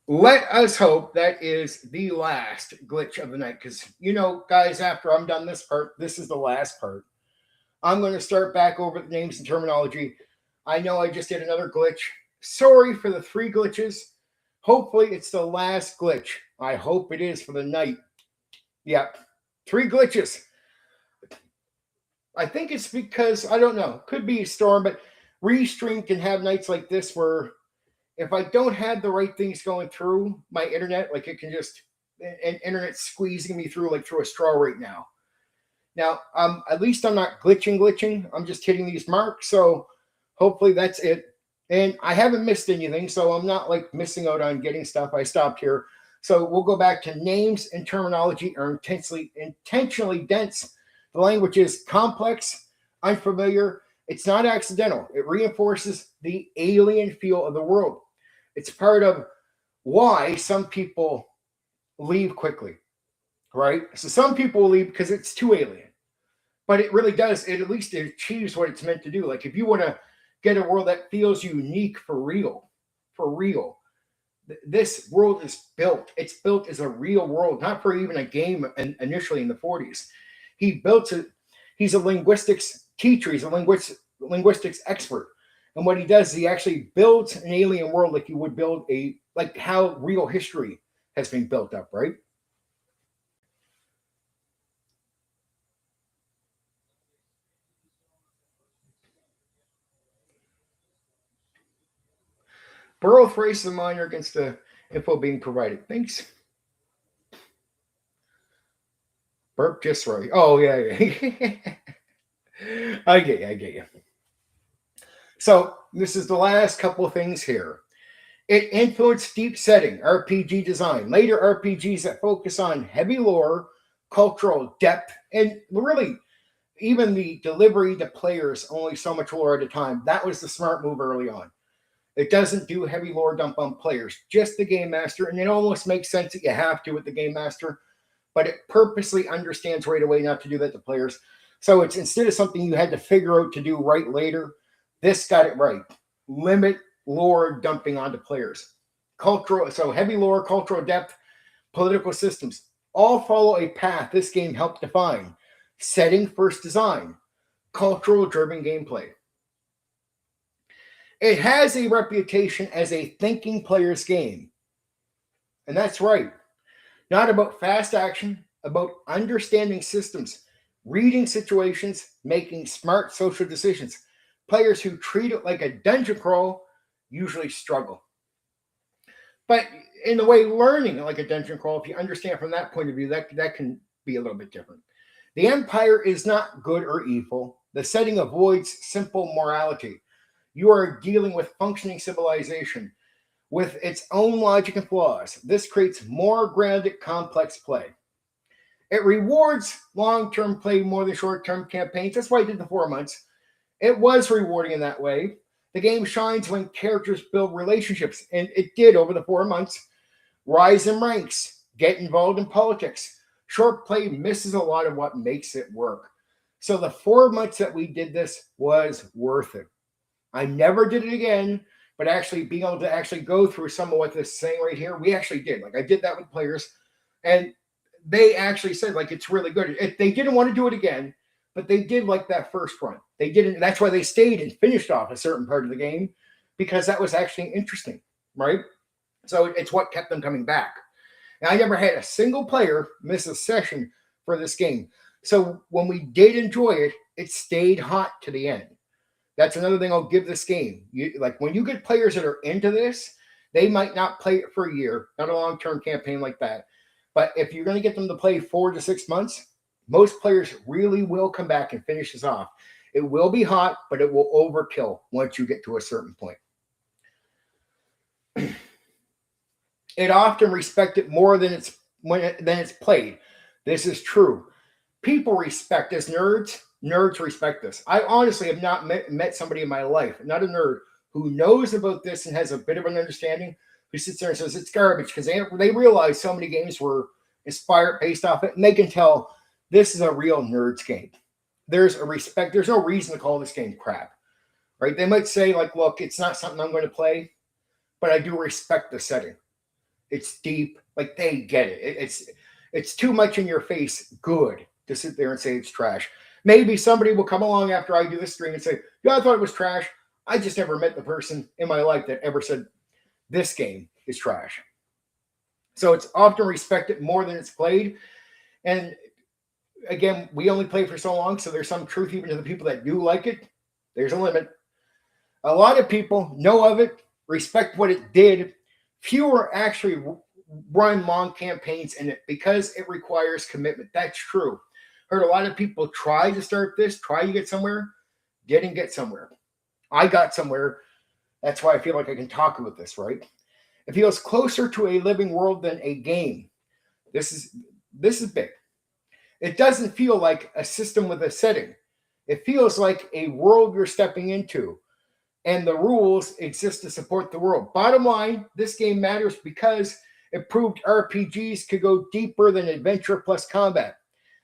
Let us hope that is the last glitch of the night. Because, guys, after I'm done this part, this is the last part. I'm going to start back over the names and terminology. I know I just did another glitch. Sorry for the 3 glitches. Hopefully it's the last glitch. I hope it is for the night. Yep. 3 glitches. I think it's because, I don't know, could be a storm, but Restream can have nights like this where if I don't have the right things going through my internet, like it can just, and internet squeezing me through like through a straw right now. Now, at least I'm not glitching. I'm just hitting these marks. So hopefully that's it. And I haven't missed anything, so I'm not like missing out on getting stuff. I stopped here. So we'll go back to names and terminology are intentionally dense. The language is complex, unfamiliar. It's not accidental. It reinforces the alien feel of the world. It's part of why some people leave quickly, right? So some people leave because it's too alien. But it really does. It at least achieves what it's meant to do. Like, if you want to get a world that feels unique for real, this world is built. It's built as a real world, not for even a game initially in the 40s. He built it. He's a linguistics teacher. He's a linguistics expert. And what he does is he actually builds an alien world like you would build like how real history has been built up, right? Both race and minor against the info being provided. Thanks. Burp just right. Oh, yeah. I get you. So this is the last couple of things here. It influenced deep setting, RPG design, later RPGs that focus on heavy lore, cultural depth, and really even the delivery to players only so much lore at a time. That was the smart move early on. It doesn't do heavy lore dump on players, just the game master, and it almost makes sense that you have to with the game master, but it purposely understands right away not to do that to players. So it's instead of something you had to figure out to do right later, This got it right. Limit lore dumping onto players. So heavy lore, cultural depth, political systems all follow a path this game helped define. Setting first design, cultural driven gameplay. It has a reputation as a thinking player's game. And that's right. Not about fast action, about understanding systems, reading situations, making smart social decisions. Players who treat it like a dungeon crawl usually struggle. But in the way learning like a dungeon crawl, if you understand from that point of view, that can be a little bit different. The Empire is not good or evil. The setting avoids simple morality. You are dealing with functioning civilization with its own logic and flaws. This creates more grounded, complex play. It rewards long-term play more than short-term campaigns. That's why I did the 4 months. It was rewarding in that way. The game shines when characters build relationships, and it did over the 4 months. Rise in ranks, get involved in politics. Short play misses a lot of what makes it work. So the 4 months that we did this was worth it. I never did it again, but actually being able to actually go through some of what this is saying right here, we actually did. Like I did that with players, and they actually said like it's really good. They didn't want to do it again, but they did like that first run. They didn't. That's why they stayed and finished off a certain part of the game, because that was actually interesting, right? So it's what kept them coming back. And I never had a single player miss a session for this game. So when we did enjoy it, it stayed hot to the end. That's another thing I'll give this game. Like when you get players that are into this, they might not play it for a year, not a long-term campaign like that. But if you're going to get them to play 4 to 6 months, most players really will come back and finish this off. It will be hot, but it will overkill once you get to a certain point. It often respected more than it's played. This is true. People respect this. Nerds respect this. I honestly have not met somebody in my life, not a nerd, who knows about this and has a bit of an understanding, who sits there and says it's garbage, because they realize so many games were inspired based off it, and they can tell this is a real nerds game. There's a respect. There's no reason to call this game crap, right? They might say like, look, it's not something I'm going to play, but I do respect the setting. It's deep. Like they get it. It's too much in your face good to sit there and say it's trash. Maybe somebody will come along after I do this stream and say, yeah, I thought it was trash. I just never met the person in my life that ever said this game is trash. So it's often respected more than it's played. And again, we only play for so long, so there's some truth even to the people that do like it. There's a limit. A lot of people know of it, respect what it did. Fewer actually run long campaigns in it because it requires commitment. That's true. Heard a lot of people try to start this, try to get somewhere, didn't get somewhere. I got somewhere. That's why I feel like I can talk about this, right? It feels closer to a living world than a game. This is big. It doesn't feel like a system with a setting. It feels like a world you're stepping into, and the rules exist to support the world. Bottom line, this game matters because it proved RPGs could go deeper than adventure plus combat.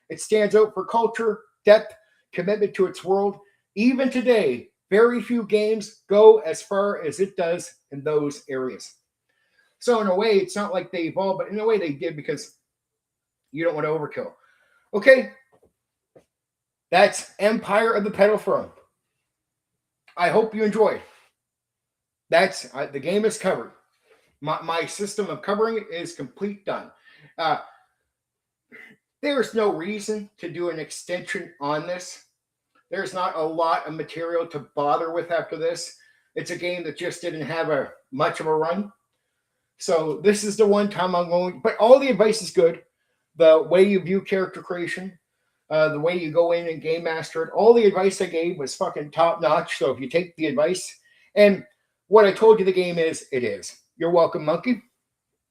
It stands out for culture, depth, commitment to its world. Even today, very few games go as far as it does in those areas. So in a way, it's not like they evolved, but in a way they did, because you don't want to overkill. Okay, that's Empire of the Petal Throne. I hope you enjoyed. That's the game is covered. My system of covering it is complete, done. There's no reason to do an extension on this. There's not a lot of material to bother with after this. It's a game that just didn't have much of a run. So this is the one time I'm going, but all the advice is good. The way you view character creation, the way you go in and game master it, all the advice I gave was fucking top notch. So if you take the advice, and what I told you the game is, it is. You're welcome, Monkey.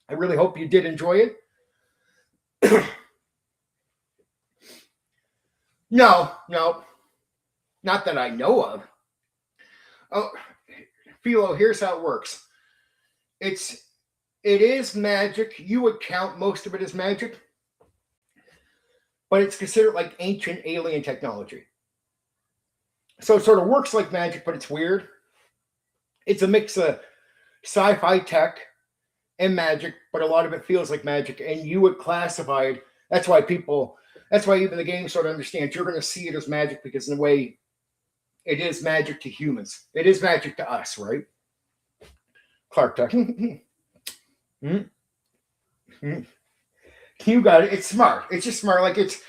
I really hope you did enjoy it. No, not that I know of. Oh, Philo, here's how it works. It is magic. You would count most of it as magic, but it's considered like ancient alien technology. So it sort of works like magic, but it's weird. It's a mix of sci-fi tech and magic, but a lot of it feels like magic, and you would classify it. That's why even the game sort of understands you're going to see it as magic, because in a way, it is magic to humans. It is magic to us, right? Clark Duck. You got it. It's smart. It's just smart. Like it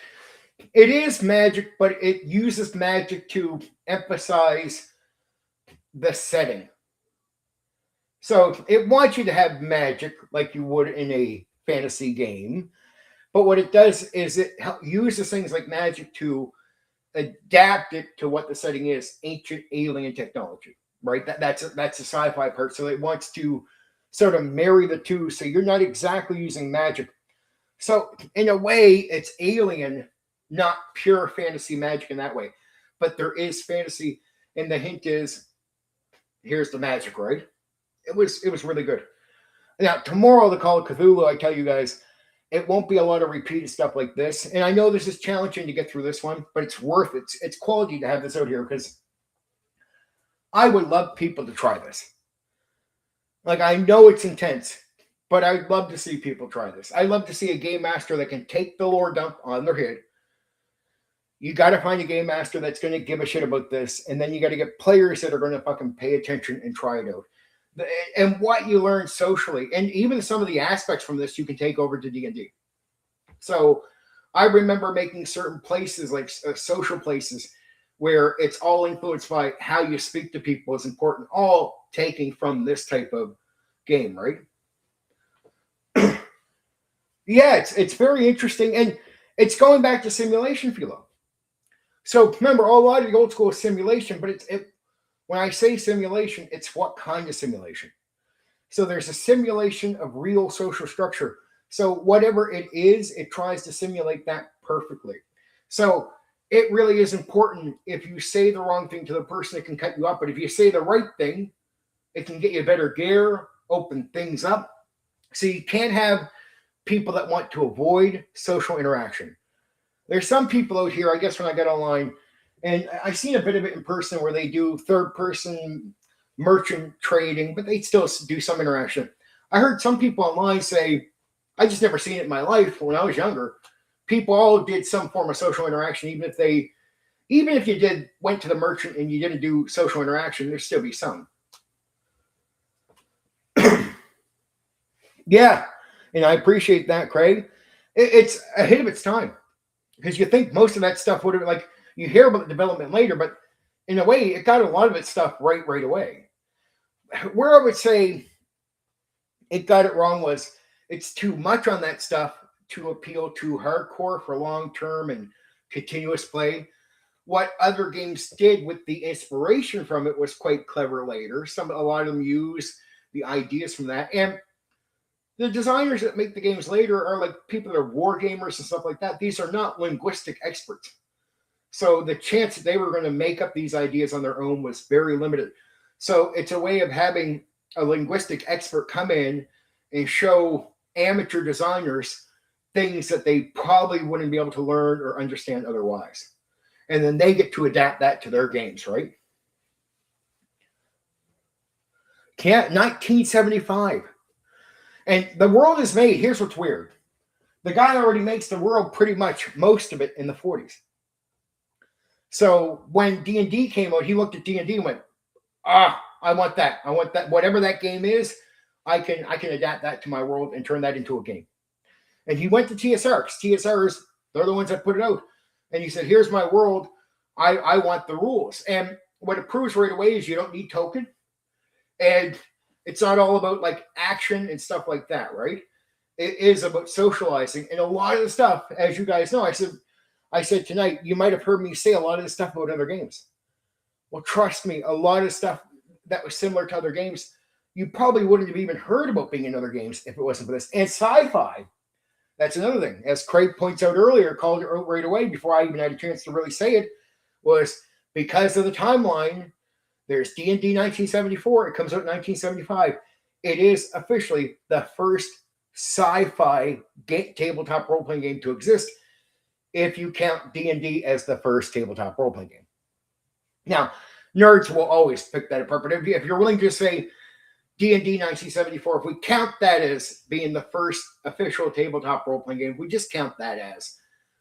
is magic, but it uses magic to emphasize the setting. So it wants you to have magic like you would in a fantasy game. But what it does is it uses things like magic to adapt it to what the setting is, ancient alien technology, right? That's a sci-fi part. So it wants to sort of marry the two. So you're not exactly using magic. So in a way, it's alien, not pure fantasy magic in that way. But there is fantasy, and the hint is, here's the magic, right? It was really good. Now tomorrow, the Call of Cthulhu, I tell you guys, it won't be a lot of repeated stuff like this. And I know this is challenging to get through this one, but it's worth it. It's quality to have this out here, because I would love people to try this. Like, I know it's intense, but I'd love to see people try this. I'd love to see a game master that can take the lore dump on their head. You got to find a game master that's going to give a shit about this. And then you got to get players that are going to fucking pay attention and try it out. And what you learn socially, and even some of the aspects from this, you can take over to D&D. So I remember making certain places, like social places, where it's all influenced by how you speak to people is important, all taking from this type of game, right? Yeah, it's very interesting, and it's going back to simulation philo. So remember, a lot of the old school is simulation, but when I say simulation, it's what kind of simulation. So there's a simulation of real social structure. So whatever it is, it tries to simulate that perfectly. So it really is important. If you say the wrong thing to the person, it can cut you up. But if you say the right thing, it can get you better gear, open things up. So you can't have people that want to avoid social interaction. There's some people out here, I guess, when I got online, and I've seen a bit of it in person, where they do third person merchant trading, but they still do some interaction. I heard some people online say, I just never seen it in my life when I was younger. People all did some form of social interaction, even if you went to the merchant and you didn't do social interaction, there'd still be some. Yeah, and I appreciate that, Craig. It's ahead of its time, because you think most of that stuff would have, like, you hear about the development later, but in a way, it got a lot of its stuff right away. Where I would say it got it wrong was it's too much on that stuff to appeal to hardcore for long-term and continuous play. What other games did with the inspiration from it was quite clever later. A lot of them use the ideas from that. And the designers that make the games later are like people that are war gamers and stuff like that. These are not linguistic experts. So the chance that they were going to make up these ideas on their own was very limited. So it's a way of having a linguistic expert come in and show amateur designers things that they probably wouldn't be able to learn or understand otherwise. And then they get to adapt that to their games, right? 1975. And the world is made. Here's what's weird. The guy already makes the world pretty much most of it in the 40s. So when D&D came out, he looked at D&D and went, I want that. I want that. Whatever that game is, I can adapt that to my world and turn that into a game. And he went to TSR, because TSRs, they're the ones that put it out. And he said, here's my world. I want the rules. And what it proves right away is you don't need token. And it's not all about like action and stuff like that, right? It is about socializing. And a lot of the stuff, as you guys know, I said tonight, you might have heard me say a lot of the stuff about other games. Well, trust me, a lot of stuff that was similar to other games, you probably wouldn't have even heard about being in other games if it wasn't for this. And sci-fi, that's another thing. As Craig points out earlier, called it out right away before I even had a chance to really say it, was because of the timeline. There's D&D 1974. It comes out in 1975. It is officially the first sci-fi tabletop role-playing game to exist, if you count D&D as the first tabletop role-playing game. Now, nerds will always pick that apart, but if you're willing to say D&D 1974, if we count that as being the first official tabletop role-playing game, we just count that as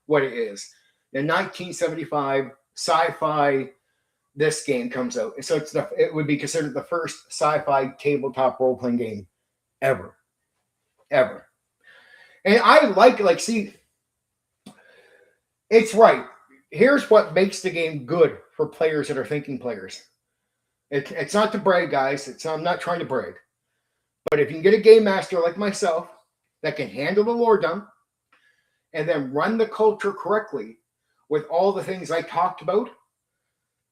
what it is. In 1975, sci-fi, this game comes out. And so it would be considered the first sci-fi tabletop role-playing game ever. Ever. And I like, see, it's right. Here's what makes the game good for players that are thinking players. It's not to brag, guys. I'm not trying to brag. But if you can get a game master like myself that can handle the lore dump and then run the culture correctly with all the things I talked about,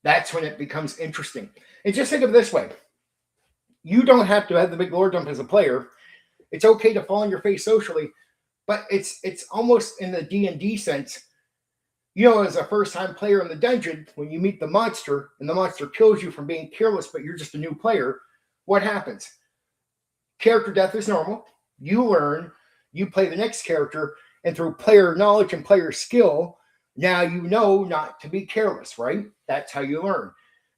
that's when it becomes interesting. And just think of it this way. You don't have to have the big lore dump as a player. It's okay to fall on your face socially, but it's almost in the D&D sense. You know, as a first-time player in the dungeon, when you meet the monster and the monster kills you from being careless, but you're just a new player, what happens? Character death is normal. You learn, you play the next character, and through player knowledge and player skill, now you know not to be careless, right? That's how you learn.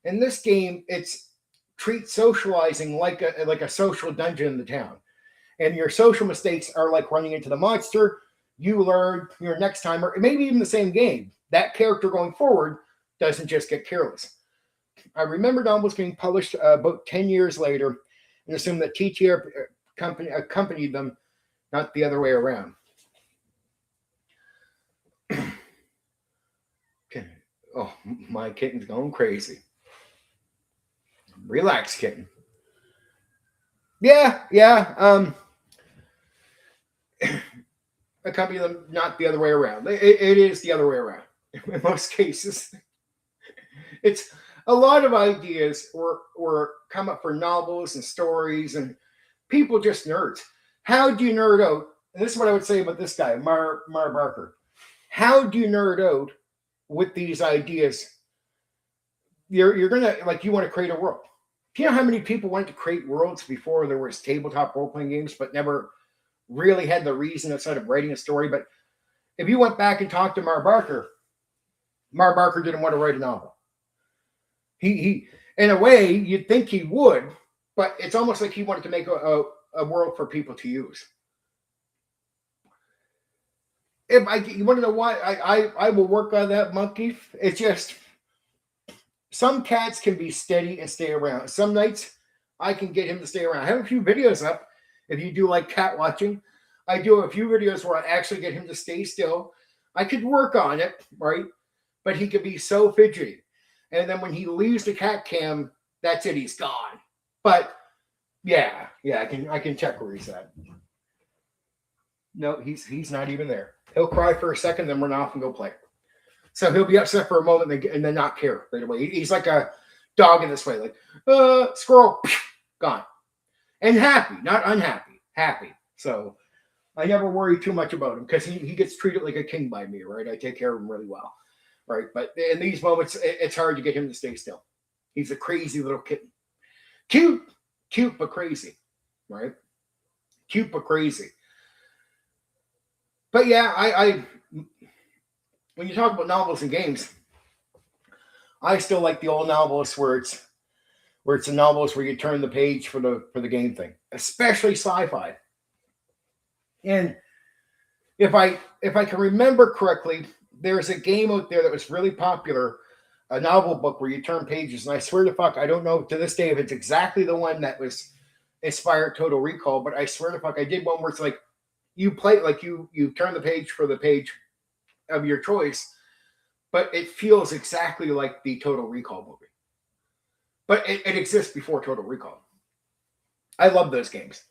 In this game, it's treat socializing like a social dungeon in the town. And your social mistakes are like running into the monster. You learn your next time, or maybe even the same game. That character going forward doesn't just get careless. I remember novels being published about 10 years later and assume that TTR accompanied them, not the other way around. Okay. Oh, my kitten's going crazy. Relax, kitten. Yeah. Accompany them, not the other way around. It is the other way around in most cases. It's a lot of ideas were come up for novels and stories, and people just nerds. How do you nerd out? And this is what I would say about this guy, Mar Barker. How do you nerd out with these ideas? You're gonna, like, you want to create a world. Do you know how many people wanted to create worlds before there was tabletop role-playing games, but never really had the reason outside of writing a story? But if you went back and talked to Mar Barker didn't want to write a novel. He in a way, you'd think he would, but it's almost like he wanted to make a world for people to use. You want to know why I will work on that, monkey? It's just some cats can be steady and stay around. Some nights I can get him to stay around. I have a few videos up. If you do like cat watching, I do a few videos where I actually get him to stay still. I could work on it, right? But he could be so fidgety. And then when he leaves the cat cam, that's it. He's gone. But yeah, I can check where he's at. No, he's not even there. He'll cry for a second, then run off and go play. So he'll be upset for a moment and then not care right away. He's like a dog in this way, like, squirrel, gone. And happy, not unhappy, happy. So I never worry too much about him because he gets treated like a king by me, right? I take care of him really well, right? But in these moments, it's hard to get him to stay still. He's a crazy little kitten. Cute but crazy, right? Cute but crazy. But yeah, I when you talk about novels and games, I still like the old novels where it's a novels where you turn the page for the game thing, especially sci-fi. And if I can remember correctly, there's a game out there that was really popular, a novel book where you turn pages, and I swear to fuck, I don't know to this day if it's exactly the one that was inspired Total Recall, but I swear to fuck, I did one where it's like you play, like you turn the page for the page of your choice, but it feels exactly like the Total Recall movie. But it exists before Total Recall. I love those games.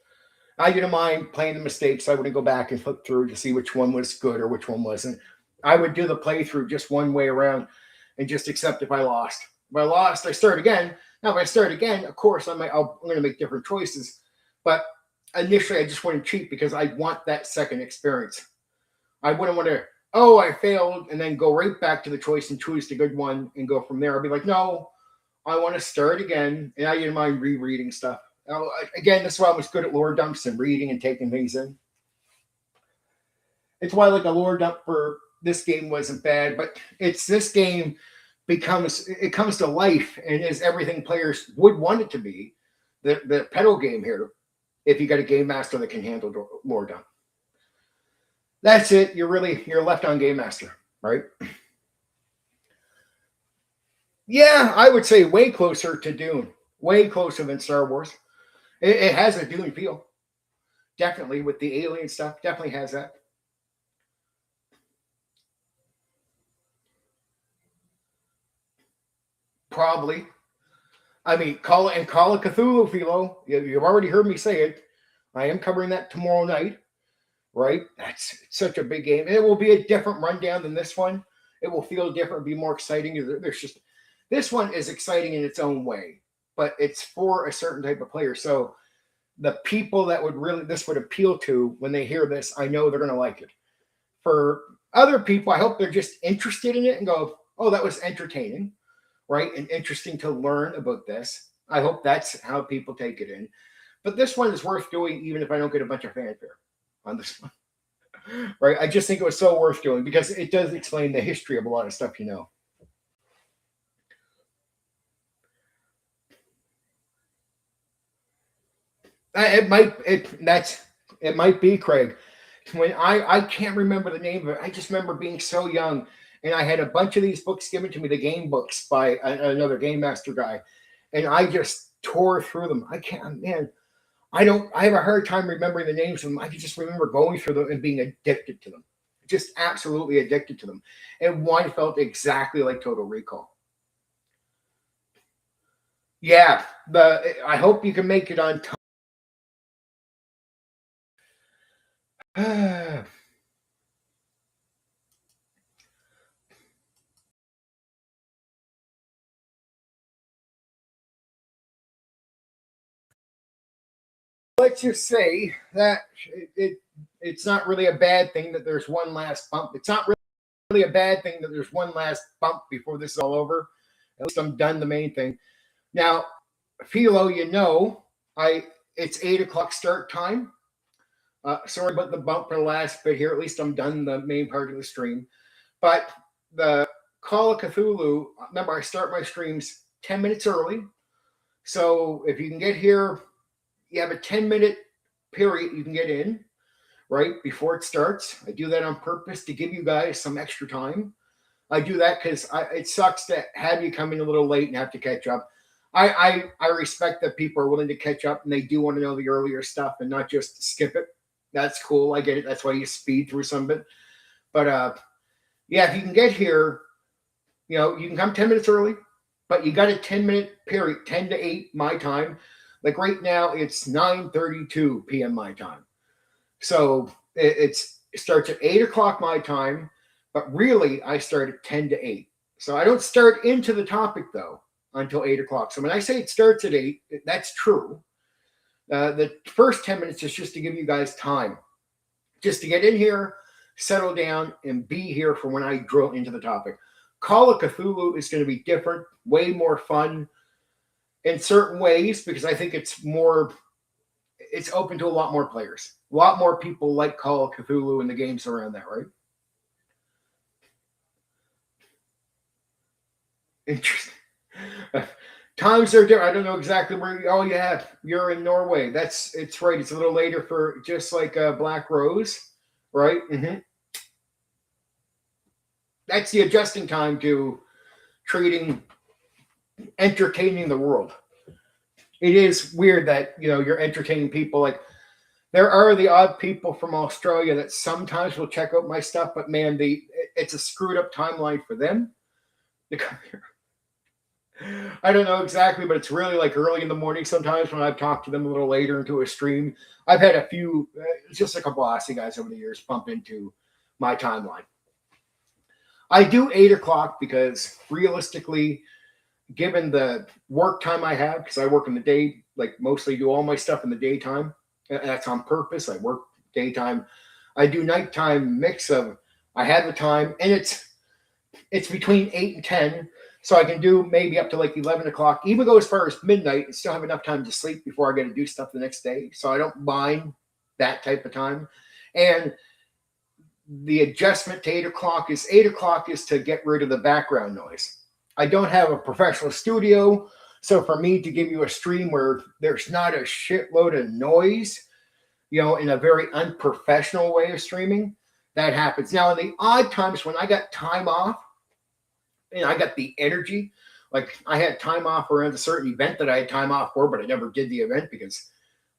I didn't mind playing the mistakes. I wouldn't go back and flip through to see which one was good or which one wasn't. I would do the playthrough just one way around and just accept if I lost. If I lost, I start again. Now, if I start again, of course, I'm going to make different choices. But initially, I just want to cheat because I want that second experience. I wouldn't want to, I failed, and then go right back to the choice and choose the good one and go from there. I'd be like, no, I want to start again. And I didn't mind rereading stuff. Again, that's why I was good at lore dumps and reading and taking things in. It's why like a lore dump for this game wasn't bad, but it's this game comes to life and is everything players would want it to be. The Petal game here, if you got a game master that can handle lore dump. That's it. You're left on game master, right? Yeah, I would say way closer to Dune, way closer than Star Wars. It has a Dune feel, definitely with the alien stuff. Definitely has that. Probably. I mean, Call of Cthulhu, Philo. You've already heard me say it. I am covering that tomorrow night, right? That's such a big game. It will be a different rundown than this one. It will feel different, be more exciting. There's just this one is exciting in its own way, but it's for a certain type of player. So the people that this would appeal to when they hear this, I know they're going to like it. For other people, I hope they're just interested in it and go, "Oh, that was entertaining." Right? And interesting to learn about this. I hope that's how people take it in. But this one is worth doing, even if I don't get a bunch of fanfare on this one. Right? I just think it was so worth doing because it does explain the history of a lot of stuff, It might be Craig. When I can't remember the name of it. I just remember being so young and I had a bunch of these books given to me, the game books by another game master guy, and I just tore through them. I can't, man. I have a hard time remembering the names of them. I can just remember going through them and being addicted to them, just absolutely addicted to them. And one felt exactly like Total Recall. Yeah, I hope you can make it on time. Let's just say that it's not really a bad thing that there's one last bump. It's not really a bad thing that there's one last bump before this is all over. At least I'm done the main thing. Now, Philo, it's 8 o'clock start time. Sorry about the bump for the last bit here. At least I'm done the main part of the stream. But the Call of Cthulhu, remember, I start my streams 10 minutes early. So if you can get here, you have a 10-minute period you can get in, right, before it starts. I do that on purpose to give you guys some extra time. I do that because it sucks to have you come in a little late and have to catch up. I respect that people are willing to catch up and they do want to know the earlier stuff and not just skip it. That's cool. I get it. That's why you speed through some of it. But yeah, if you can get here, you can come 10 minutes early, but you got a 10-minute period, 10 to 8 my time. Like right now, it's 9:32 p.m. my time. So it starts at 8 o'clock my time, but really I start at 10 to 8. So I don't start into the topic, though, until 8 o'clock. So when I say it starts at 8, that's true. The first 10 minutes is just to give you guys time, just to get in here, settle down, and be here for when I drill into the topic. Call of Cthulhu is going to be different, way more fun in certain ways because I think it's open to a lot more players. A lot more people like Call of Cthulhu and the games around that, right? Interesting. Times are different. I don't know exactly where. Oh, yeah, you're in Norway. It's right. It's a little later for just like Black Rose, right? Mm-hmm. That's the adjusting time to entertaining the world. It is weird that you're entertaining people. Like there are the odd people from Australia that sometimes will check out my stuff, but man, it's a screwed up timeline for them to come here. I don't know exactly, but it's really like early in the morning sometimes when I've talked to them a little later into a stream. I've had a few, just a couple Aussie guys over the years bump into my timeline. I do 8 o'clock because realistically, given the work time I have, because I work in the day, like mostly do all my stuff in the daytime. That's on purpose. I work daytime. I do nighttime mix of I have the time, and it's between 8 and 10. So I can do maybe up to like 11 o'clock, even go as far as midnight and still have enough time to sleep before I got to do stuff the next day. So I don't mind that type of time. And the adjustment to 8 o'clock is to get rid of the background noise. I don't have a professional studio. So for me to give you a stream where there's not a shitload of noise, in a very unprofessional way of streaming, that happens. Now, in the odd times when I got time off and I got the energy, like I had time off around a certain event that I had time off for, but I never did the event because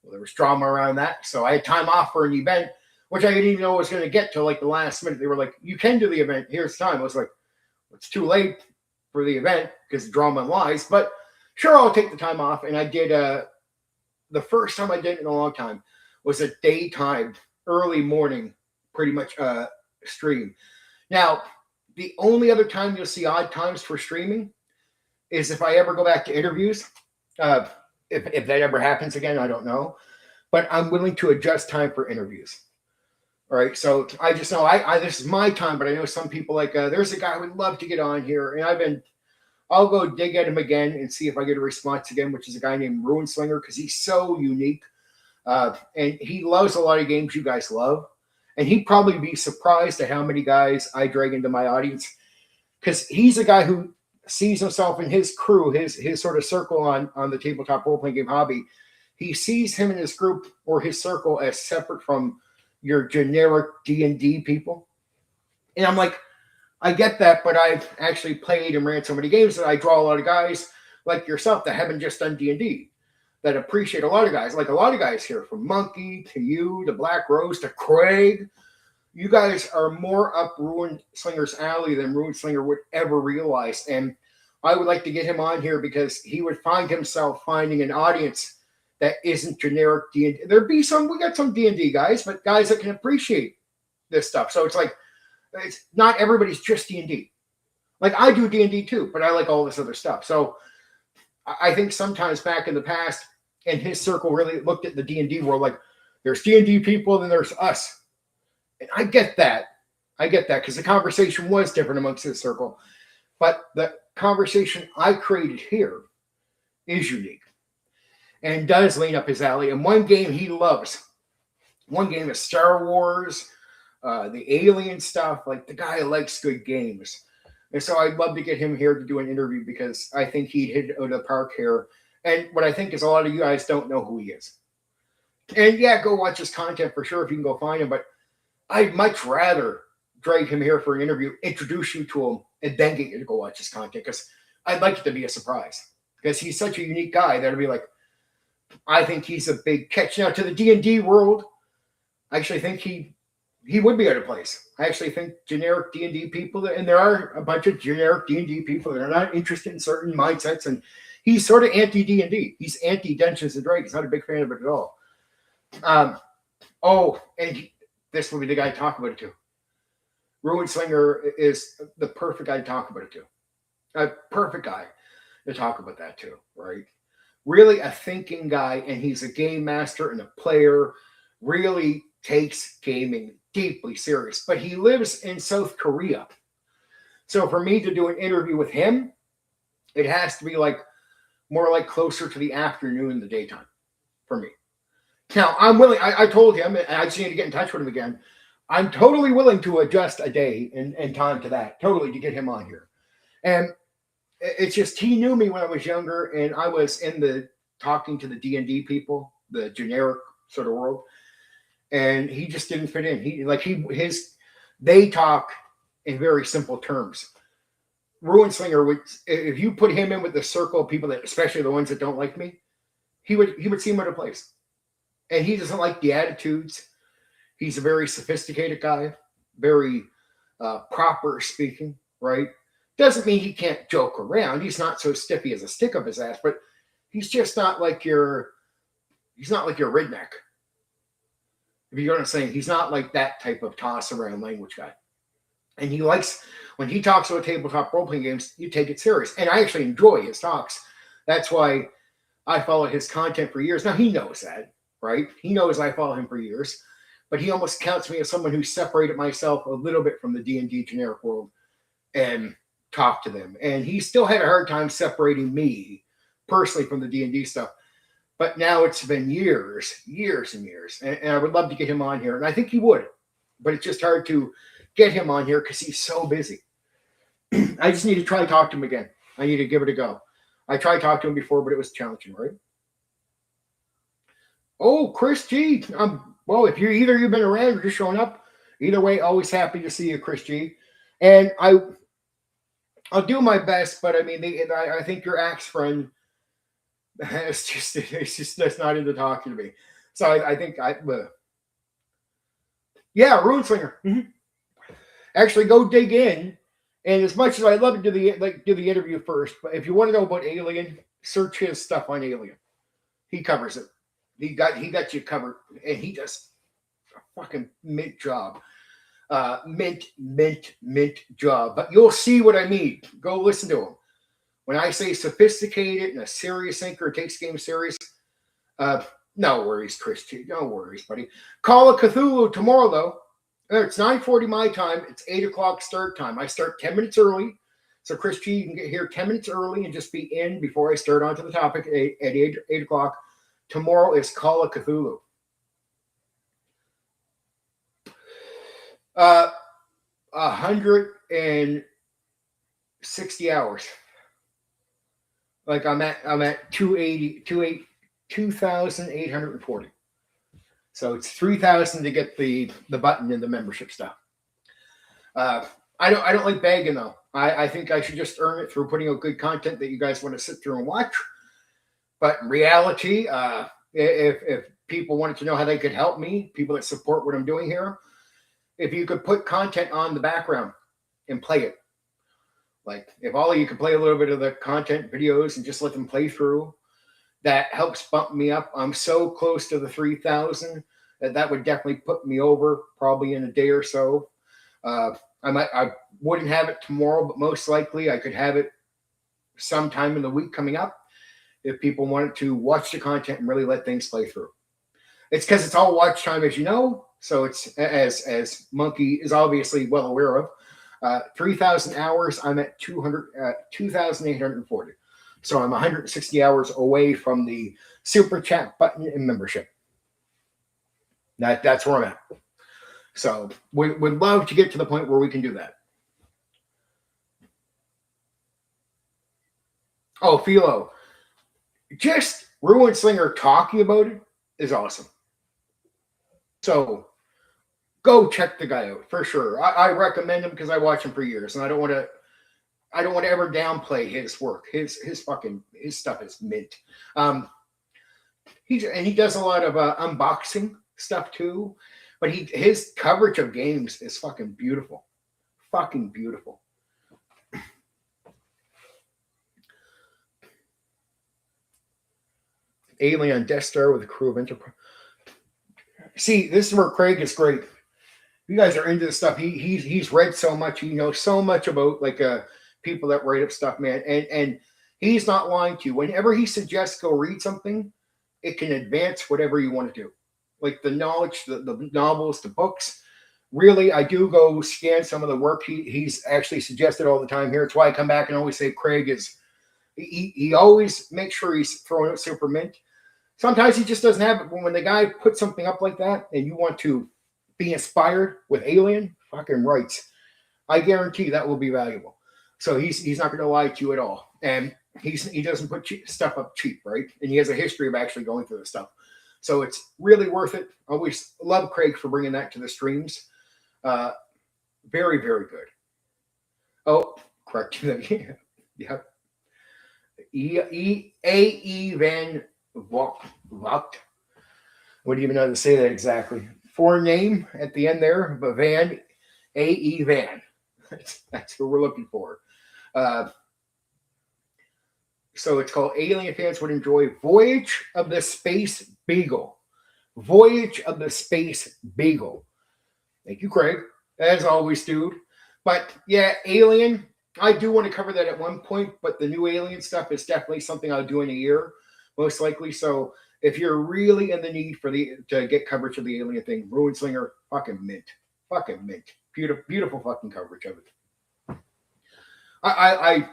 there was drama around that. So I had time off for an event, which I didn't even know I was going to get till like the last minute. They were like, you can do the event. Here's time. I was like, it's too late for the event because drama and lies, but sure, I'll take the time off. And I did, the first time I did it in a long time was a daytime, early morning, pretty much stream. Now, the only other time you'll see odd times for streaming is if I ever go back to interviews. If that ever happens again, I don't know. But I'm willing to adjust time for interviews. All right. So I just know this is my time, but I know some people like, there's a guy I would love to get on here. And I'll go dig at him again and see if I get a response again, which is a guy named Ruinslinger, because he's so unique. And he loves a lot of games you guys love. And he'd probably be surprised at how many guys I drag into my audience, because he's a guy who sees himself in his crew, his sort of circle on the tabletop role-playing game hobby. He sees him and his group or his circle as separate from your generic D&D people. And I'm like, I get that, but I've actually played and ran so many games that I draw a lot of guys like yourself that haven't just done D&D, that appreciate a lot of guys, like a lot of guys here, from Monkey to you to Black Rose to Craig. You guys are more up Ruinslinger's alley than Ruinslinger would ever realize. And I would like to get him on here because he would find himself finding an audience that isn't generic D&D. We got some D&D guys, but guys that can appreciate this stuff. So it's like, it's not everybody's just D&D. Like I do D&D too, but I like all this other stuff. So I think sometimes back in the past, and his circle really looked at the D&D world like there's D&D people, then there's us. And I get that because the conversation was different amongst his circle. But the conversation I created here is unique and does lean up his alley. And one game he loves, one game is Star Wars, the alien stuff. Like the guy likes good games. And so I'd love to get him here to do an interview because I think he'd hit it out of the park here. And what I think is a lot of you guys don't know who he is. And yeah, go watch his content for sure if you can go find him. But I'd much rather drag him here for an interview, introduce you to him, and then get you to go watch his content because I'd like it to be a surprise because he's such a unique guy that it'll be like, I think he's a big catch. Now, to the D&D world, I actually think he would be out of place. I actually think generic D&D people, and there are a bunch of generic D&D people that are not interested in certain mindsets, and he's sort of anti-D&D. He's anti-Dungeons & Dragons. Not a big fan of it at all. This will be the guy to talk about it to. Ruinslinger is the perfect guy to talk about it to. A perfect guy to talk about that too, right? Really a thinking guy, and he's a game master and a player, really takes gaming deeply serious. But he lives in South Korea. So for me to do an interview with him, it has to be like more like closer to the afternoon than the daytime for me. Now, I'm willing, I told him, and I just need to get in touch with him again. I'm totally willing to adjust a day and time to that, totally, to get him on here. And it's just, he knew me when I was younger, and I was in the talking to the D&D people, the generic sort of world, and he just didn't fit in. They talk in very simple terms. Ruinslinger would, if you put him in with the circle of people that, especially the ones that don't like me, he would seem out of place. And he doesn't like the attitudes. He's a very sophisticated guy, very proper speaking, right? Doesn't mean he can't joke around. He's not so stiffy as a stick up his ass, but he's just not like he's not like your redneck. If you know what I'm saying, he's not like that type of toss around language guy. And he likes, when he talks about tabletop role-playing games, you take it serious. And I actually enjoy his talks. That's why I followed his content for years. Now, he knows that, right? He knows I follow him for years. But he almost counts me as someone who separated myself a little bit from the D&D generic world and talked to them. And he still had a hard time separating me personally from the D&D stuff. But now it's been years and years. And I would love to get him on here. And I think he would. But it's just hard to get him on here because he's so busy. I just need to try to talk to him again. I need to give it a go. I tried talking to him before, but it was challenging, right? Oh, Chris G. Well, if you've been around or just showing up, either way, always happy to see you, Chris G. And I'll do my best, but I mean, I think your axe friend it's just that's not into talking to me. So I think yeah, Runeslinger. Mm-hmm. Actually, go dig in. And as much as I love to do the interview first, but if you want to know about Alien, search his stuff on Alien. He covers it. He got you covered, and he does a fucking mint job. Mint job. But you'll see what I mean. Go listen to him. When I say sophisticated and a serious thinker, takes games serious, no worries, Chris G. No worries, buddy. Call of Cthulhu tomorrow, though. It's 9:40 my time. It's 8 o'clock start time. I start 10 minutes early. So, Chris G, you can get here 10 minutes early and just be in before I start onto the topic at 8 o'clock. Tomorrow is Call of Cthulhu. 160 hours. Like I'm at 2,840. So it's 3,000 to get the button and the membership stuff. I don't like begging though. I think I should just earn it through putting out good content that you guys want to sit through and watch. But in reality, if people wanted to know how they could help me, people that support what I'm doing here, if you could put content on the background and play it. Like if all of you could play a little bit of the content videos and just let them play through, that helps bump me up. I'm so close to the 3,000 that would definitely put me over probably in a day or so. I wouldn't have it tomorrow, but most likely I could have it sometime in the week coming up if people wanted to watch the content and really let things play through. It's because it's all watch time, as you know. So it's as Monkey is obviously well aware of. 3,000 hours. I'm at 2,840. So I'm 160 hours away from the super chat button and membership. That's where I'm at. So we'd love to get to the point where we can do that. Oh, Philo. Just Runeslinger talking about it is awesome. So go check the guy out for sure. I recommend him because I watch him for years, and I don't want to ever downplay his work. His stuff is mint. He does a lot of unboxing stuff too, but his coverage of games is fucking beautiful. Fucking beautiful. Alien Death Star with a crew of Enterprise. See, this is where Craig is great. You guys are into this stuff. He's read so much. He knows so much about like people that write up stuff, man. And he's not lying to you. Whenever he suggests go read something, it can advance whatever you want to do. Like the knowledge, the novels, the books. Really, I do go scan some of the work he's actually suggested all the time here. It's why I come back and always say Craig is. He always makes sure he's throwing out super mint. Sometimes he just doesn't have it. When the guy puts something up like that and you want to be inspired with Alien, fucking rights. I guarantee that will be valuable. So he's not going to lie to you at all. And he doesn't put stuff up cheap, right? And he has a history of actually going through this stuff. So it's really worth it. I always love Craig for bringing that to the streams. Very, very good. Oh, correct. Yeah. A.E. Van Vogt. What do you even know how to say that exactly? Foreign name at the end there, but Van, A.E. Van. That's what we're looking for. So it's called Alien Fans Would Enjoy Voyage of the Space Beagle. Voyage of the Space Beagle. Thank you, Craig. As always, dude. But yeah, Alien, I do want to cover that at one point, but the new Alien stuff is definitely something I'll do in a year, most likely. So if you're really in the need to get coverage of the Alien thing, Runeslinger, fucking mint. Fucking mint. Beautiful fucking coverage of it. I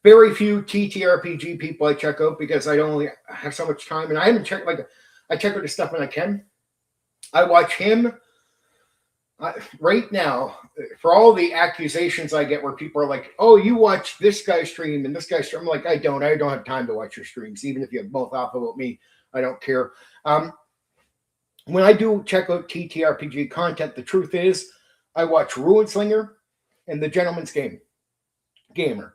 very few TTRPG people I check out because I only have so much time, and I haven't checked I check out the stuff when I can. I watch him. right now, for all the accusations I get where people are like, "Oh, you watch this guy's stream and this guy's stream," I'm like, I don't have time to watch your streams. Even if you have both off about me, I don't care. When I do check out TTRPG content, the truth is, I watch Ruinslinger and the Gentleman's Gamer,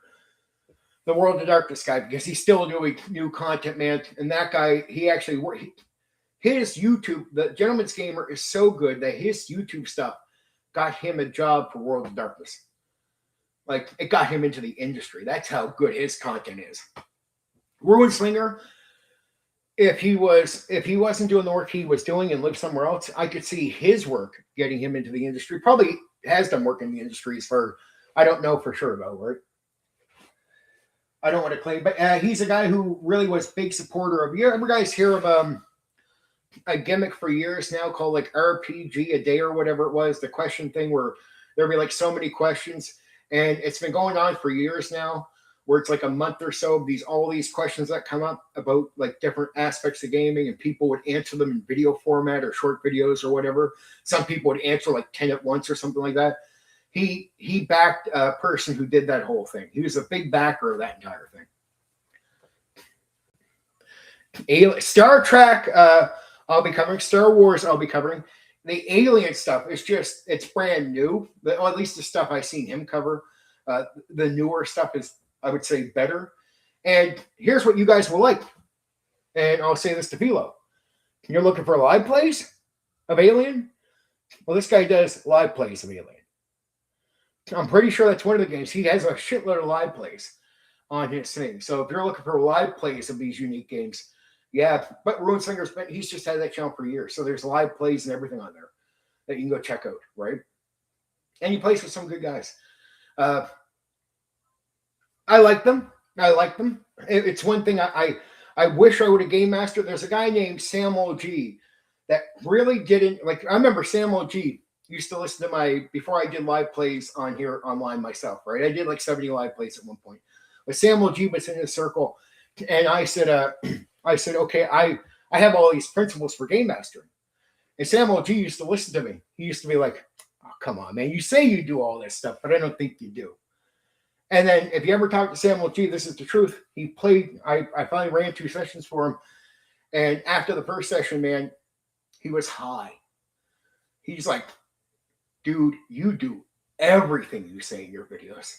the World of Darkness guy, because he's still doing new content, man. And that guy, he actually his YouTube, the Gentleman's Gamer, is so good that his YouTube stuff got him a job for World of Darkness. Like, it got him into the industry. That's how good his content is. Ruinslinger, if he wasn't doing the work he was doing and lived somewhere else, I could see his work getting him into the industry. Probably has done work in the industries for, I don't know for sure though, right? I don't want to claim, but he's a guy who really was big supporter of. You ever guys hear of a gimmick for years now called like RPG a day or whatever it was, the question thing where there'll be like so many questions, and it's been going on for years now, where it's like a month or so, all these questions that come up about like different aspects of gaming, and people would answer them in video format or short videos or whatever. Some people would answer like 10 at once or something like that. He backed a person who did that whole thing. He was a big backer of that entire thing. Star Trek, I'll be covering. Star Wars, I'll be covering. The alien stuff is just, it's brand new. Or at least the stuff I've seen him cover. The newer stuff is, I would say, better. And here's what you guys will like. And I'll say this to Philo. You're looking for live plays of Alien? Well, this guy does live plays of Alien. I'm pretty sure that's one of the games. He has a shitload of live plays on his thing. So if you're looking for live plays of these unique games, yeah. But Ruinslinger's he's just had that channel for years. So there's live plays and everything on there that you can go check out, right? And he plays with some good guys. I like them. It's one thing I wish I would have game mastered. There's a guy named Sam OG that really didn't like. I remember Sam OG used to listen to before I did live plays on here online myself, right? I did like 70 live plays at one point. But Sam OG was in his circle, and I said, okay, I have all these principles for game mastering. And Sam OG used to listen to me. He used to be like, oh, come on, man. You say you do all this stuff, but I don't think you do. And then if you ever talk to Sam OG, this is the truth. He played, I finally ran 2 sessions for him. And after the first session, man, he was high. He's like, dude, you do everything you say in your videos.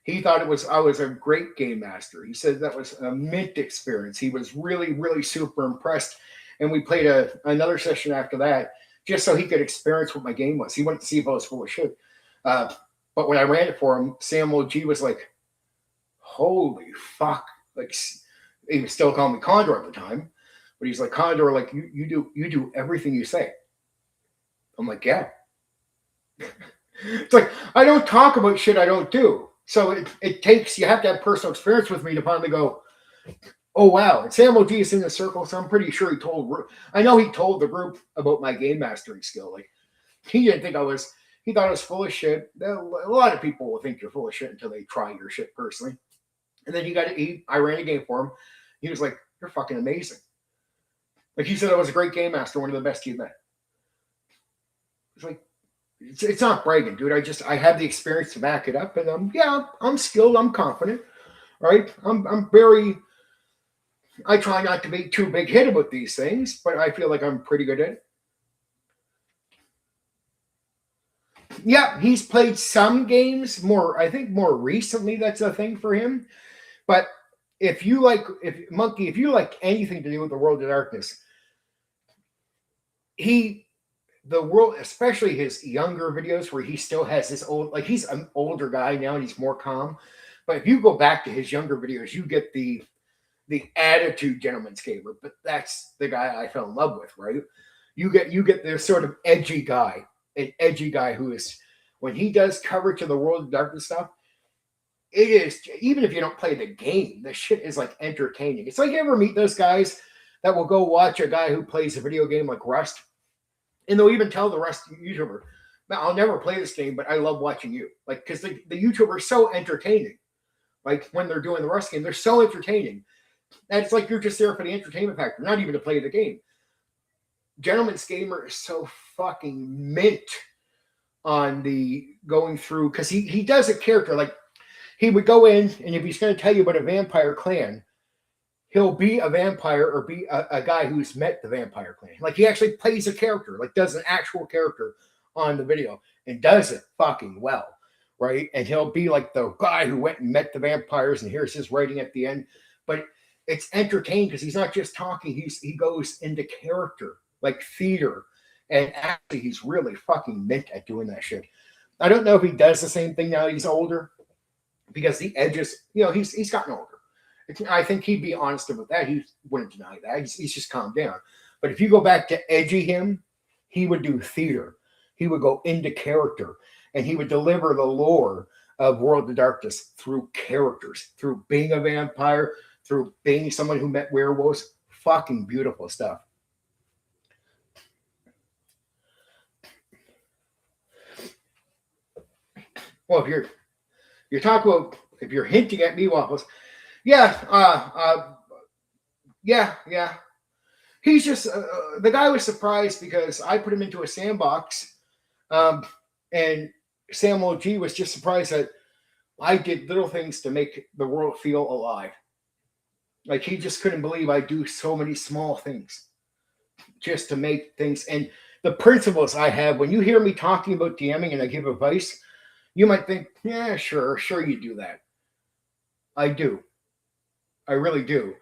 He thought I was a great game master. He said that was a mint experience. He was really, really super impressed. And we played another session after that just so he could experience what my game was. He wanted to see if I was full of shit. But when I ran it for him, Sam OG was like, holy fuck. Like, he was still calling me Condor at the time. But he's like, Condor, like, you do everything you say. I'm like, yeah. It's like, I don't talk about shit I don't do. So it takes, you have to have personal experience with me to finally go, oh, wow. And Sam OG is in the circle, so I'm pretty sure he told the group about my game mastering skill. Like, he didn't think he thought I was full of shit. A lot of people will think you're full of shit until they try your shit personally. And then I ran a game for him. He was like, you're fucking amazing. Like, he said I was a great game master, one of the best he met. It's like, it's not bragging, dude. I have the experience to back it up, and I'm skilled, I'm confident, right? I try not to be too big-headed about these things, but I feel like I'm pretty good at it. Yeah, he's played some games I think more recently, that's a thing for him. But if you like anything to do with the World of Darkness, the world, especially his younger videos where he still has his old, like, he's an older guy now and he's more calm. But if you go back to his younger videos, you get the attitude Gentleman's Gamer. But that's the guy I fell in love with, right? You get this sort of edgy guy, an edgy guy who is, when he does coverage of the World of Darkness stuff, it is, even if you don't play the game, the shit is like entertaining. It's like, you ever meet those guys that will go watch a guy who plays a video game like Rust, and they'll even tell the Rust YouTuber, I'll never play this game, but I love watching you. Like, because the YouTuber is so entertaining. Like, when they're doing the Rust game, they're so entertaining. And it's like you're just there for the entertainment factor, not even to play the game. Gentleman's Gamer is so fucking mint on the going through, because he does a character like he would go in, and if he's going to tell you about a vampire clan, he'll be a vampire or be a guy who's met the vampire clan. Like he actually plays a character, like does an actual character on the video and does it fucking well, right? And he'll be like the guy who went and met the vampires, and here's his writing at the end. But it's entertaining because he's not just talking; he goes into character, like theater, and actually he's really fucking mint at doing that shit. I don't know if he does the same thing now he's older, because the edges, he's gotten older. I think he'd be honest about that. He wouldn't deny that. He's just calmed down. But if you go back to edgy him, he would do theater. He would go into character, and he would deliver the lore of World of Darkness through characters, through being a vampire, through being someone who met werewolves. Fucking beautiful stuff. Well, you're talking about, if you're hinting at me, Waffles, yeah, yeah. He's just the guy was surprised because I put him into a sandbox, and Samuel G was just surprised that I did little things to make the world feel alive. Like he just couldn't believe I do so many small things just to make things. And the principles I have, when you hear me talking about DMing and I give advice, you might think, yeah, sure you do that. I do. I really do.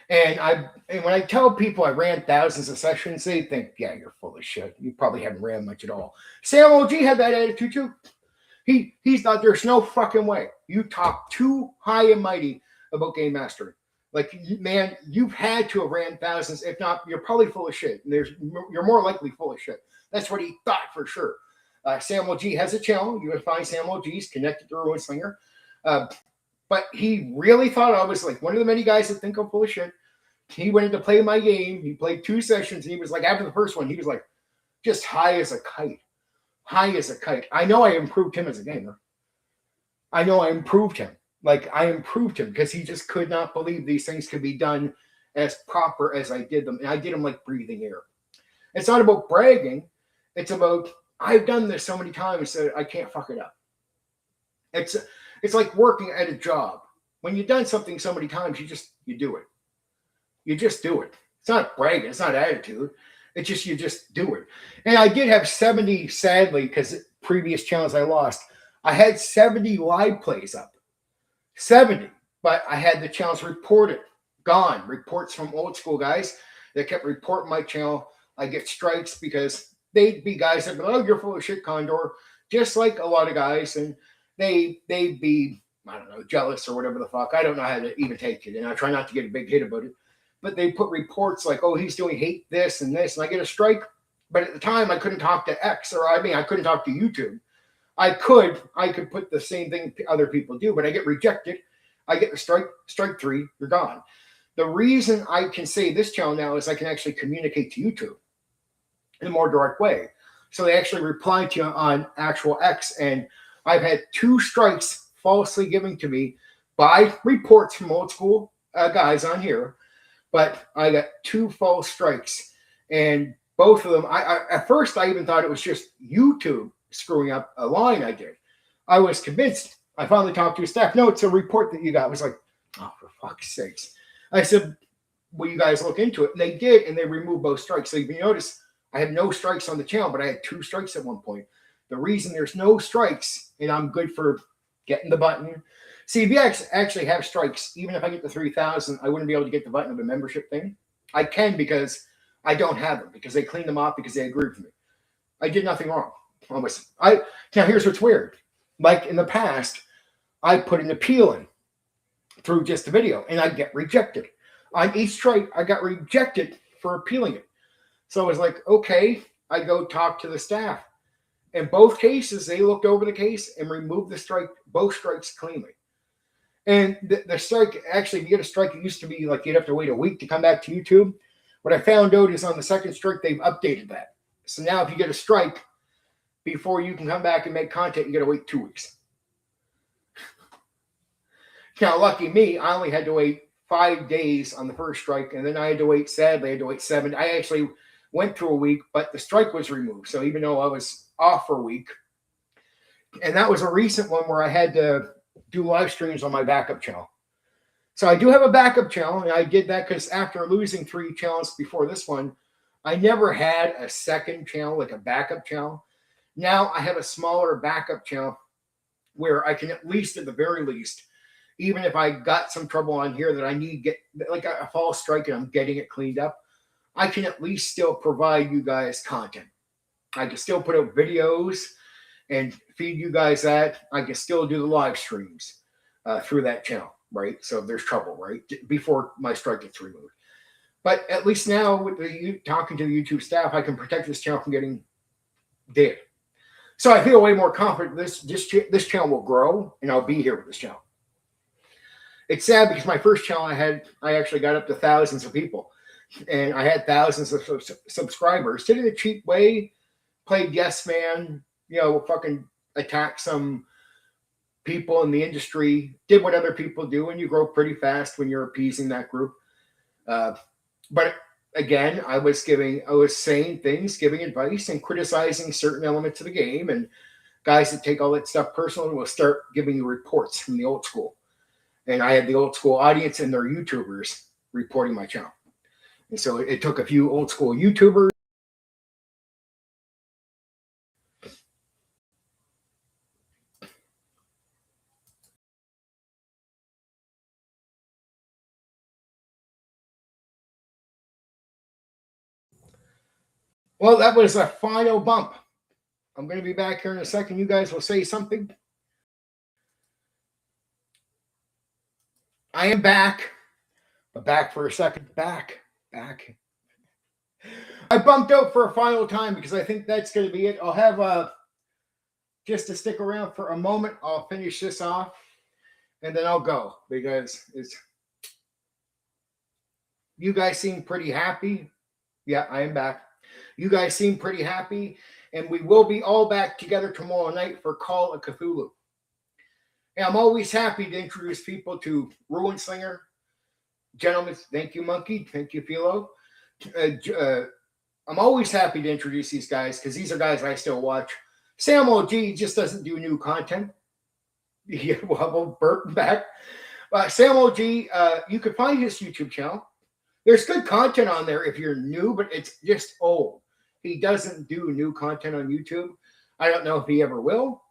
And when I tell people I ran thousands of sessions, they think, yeah, you're full of shit. You probably haven't ran much at all. Sam OG had that attitude too. He's not, there's no fucking way. You talk too high and mighty about game mastering. Like, man, you've had to have ran thousands. If not, you're probably full of shit. And you're more likely full of shit. That's what he thought for sure. Samuel G has a channel. You can find Samuel G's connected to Ruin Slinger. But he really thought I was like one of the many guys that think I'm full of shit. He went in to play my game. He played 2 sessions, and he was like, after the first one, he was like, just high as a kite. High as a kite. I know I improved him as a gamer. I know I improved him. Like, I improved him because he just could not believe these things could be done as proper as I did them. And I did them like breathing air. It's not about bragging. It's about, I've done this so many times that I can't fuck it up. It's like working at a job. When you've done something so many times, you do it. You just do it. It's not bragging. It's not attitude. It's just, you just do it. And I did have 70, sadly, because previous channels I lost. I had 70 live plays up. 70. But I had the channels reported. Gone. Reports from old school guys that kept reporting my channel. I get strikes because they'd be guys that be like, oh, you're full of shit, Condor. Just like a lot of guys. And they'd be, I don't know, jealous or whatever the fuck. I don't know how to even take it. And I try not to get a big hit about it. But they put reports like, oh, he's doing hate this and this. And I get a strike. But at the time, I couldn't talk to X. I couldn't talk to YouTube. I could put the same thing other people do. But I get rejected. I get the strike 3. You're gone. The reason I can say this channel now is I can actually communicate to YouTube in a more direct way. So they actually reply to you on actual X. And I've had 2 strikes falsely given to me by reports from old school guys on here. But I got 2 false strikes. And both of them, I at first I even thought it was just YouTube screwing up a line I did. I was convinced. I finally talked to his staff. No, it's a report that you got. I was like, oh, for fuck's sakes. I said, will you guys look into it? And they did, and they removed both strikes. So if you notice, I had no strikes on the channel, but I had 2 strikes at one point. The reason there's no strikes, and I'm good for getting the button. See, if you actually have strikes, even if I get to 3,000, I wouldn't be able to get the button of a membership thing. I can because I don't have them, because they cleaned them off because they agreed with me. I did nothing wrong. Now, here's what's weird. Like in the past, I put an appeal in through just a video, and I get rejected. On each strike, I got rejected for appealing it. So I was like, okay, I go talk to the staff. In both cases, they looked over the case and removed both strikes cleanly. And the strike, actually, if you get a strike, it used to be like you'd have to wait a week to come back to YouTube. What I found out is on the second strike, they've updated that. So now if you get a strike, before you can come back and make content, you got to wait 2 weeks. Now, lucky me, I only had to wait 5 days on the first strike, and then I had to wait 7. I actually went through a week, but the strike was removed. So even though I was off for a week, And that was a recent one where I had to do live streams on my backup channel. So I do have a backup channel, and I did that because after losing 3 channels before this one, I never had a second channel, like a backup channel. Now I have a smaller backup channel where I can at least, at the very least, even if I got some trouble on here that I need to get, like a false strike and I'm getting it cleaned up, I can at least still provide you guys content. I can still put out videos and feed you guys that. I can still do the live streams through that channel, right? So if there's trouble, right? Before my strike gets removed. But at least now, with talking to the YouTube staff, I can protect this channel from getting dead. So I feel way more confident this channel will grow, and I'll be here with this channel. It's sad because my first channel I actually got up to thousands of people, and I had thousands of subscribers. Did it a cheap way, played yes man, fucking attack some people in the industry, did what other people do, and you grow pretty fast when you're appeasing that group. But again, I was saying things, giving advice, and criticizing certain elements of the game. And guys that take all that stuff personally will start giving you reports from the old school. And I had the old school audience and their YouTubers reporting my channel. And so it took a few old school YouTubers. Well, that was a final bump. I'm going to be back here in a second. You guys will say something. I am back. But back for a second. Back. I bumped out for a final time because I think that's going to be it. I'll have just to stick around for a moment. I'll finish this off and then I'll go because you guys seem pretty happy. Yeah, I am back. You guys seem pretty happy, and we will be all back together tomorrow night for Call of Cthulhu. And I'm always happy to introduce people to Ruin Slinger. Gentlemen, thank you, Monkey. Thank you, Philo. I'm always happy to introduce these guys because these are guys I still watch. Sam OG just doesn't do new content. Yeah, we'll burp back. Sam OG, you can find his YouTube channel. There's good content on there if you're new, but it's just old. He doesn't do new content on YouTube. I don't know if he ever will.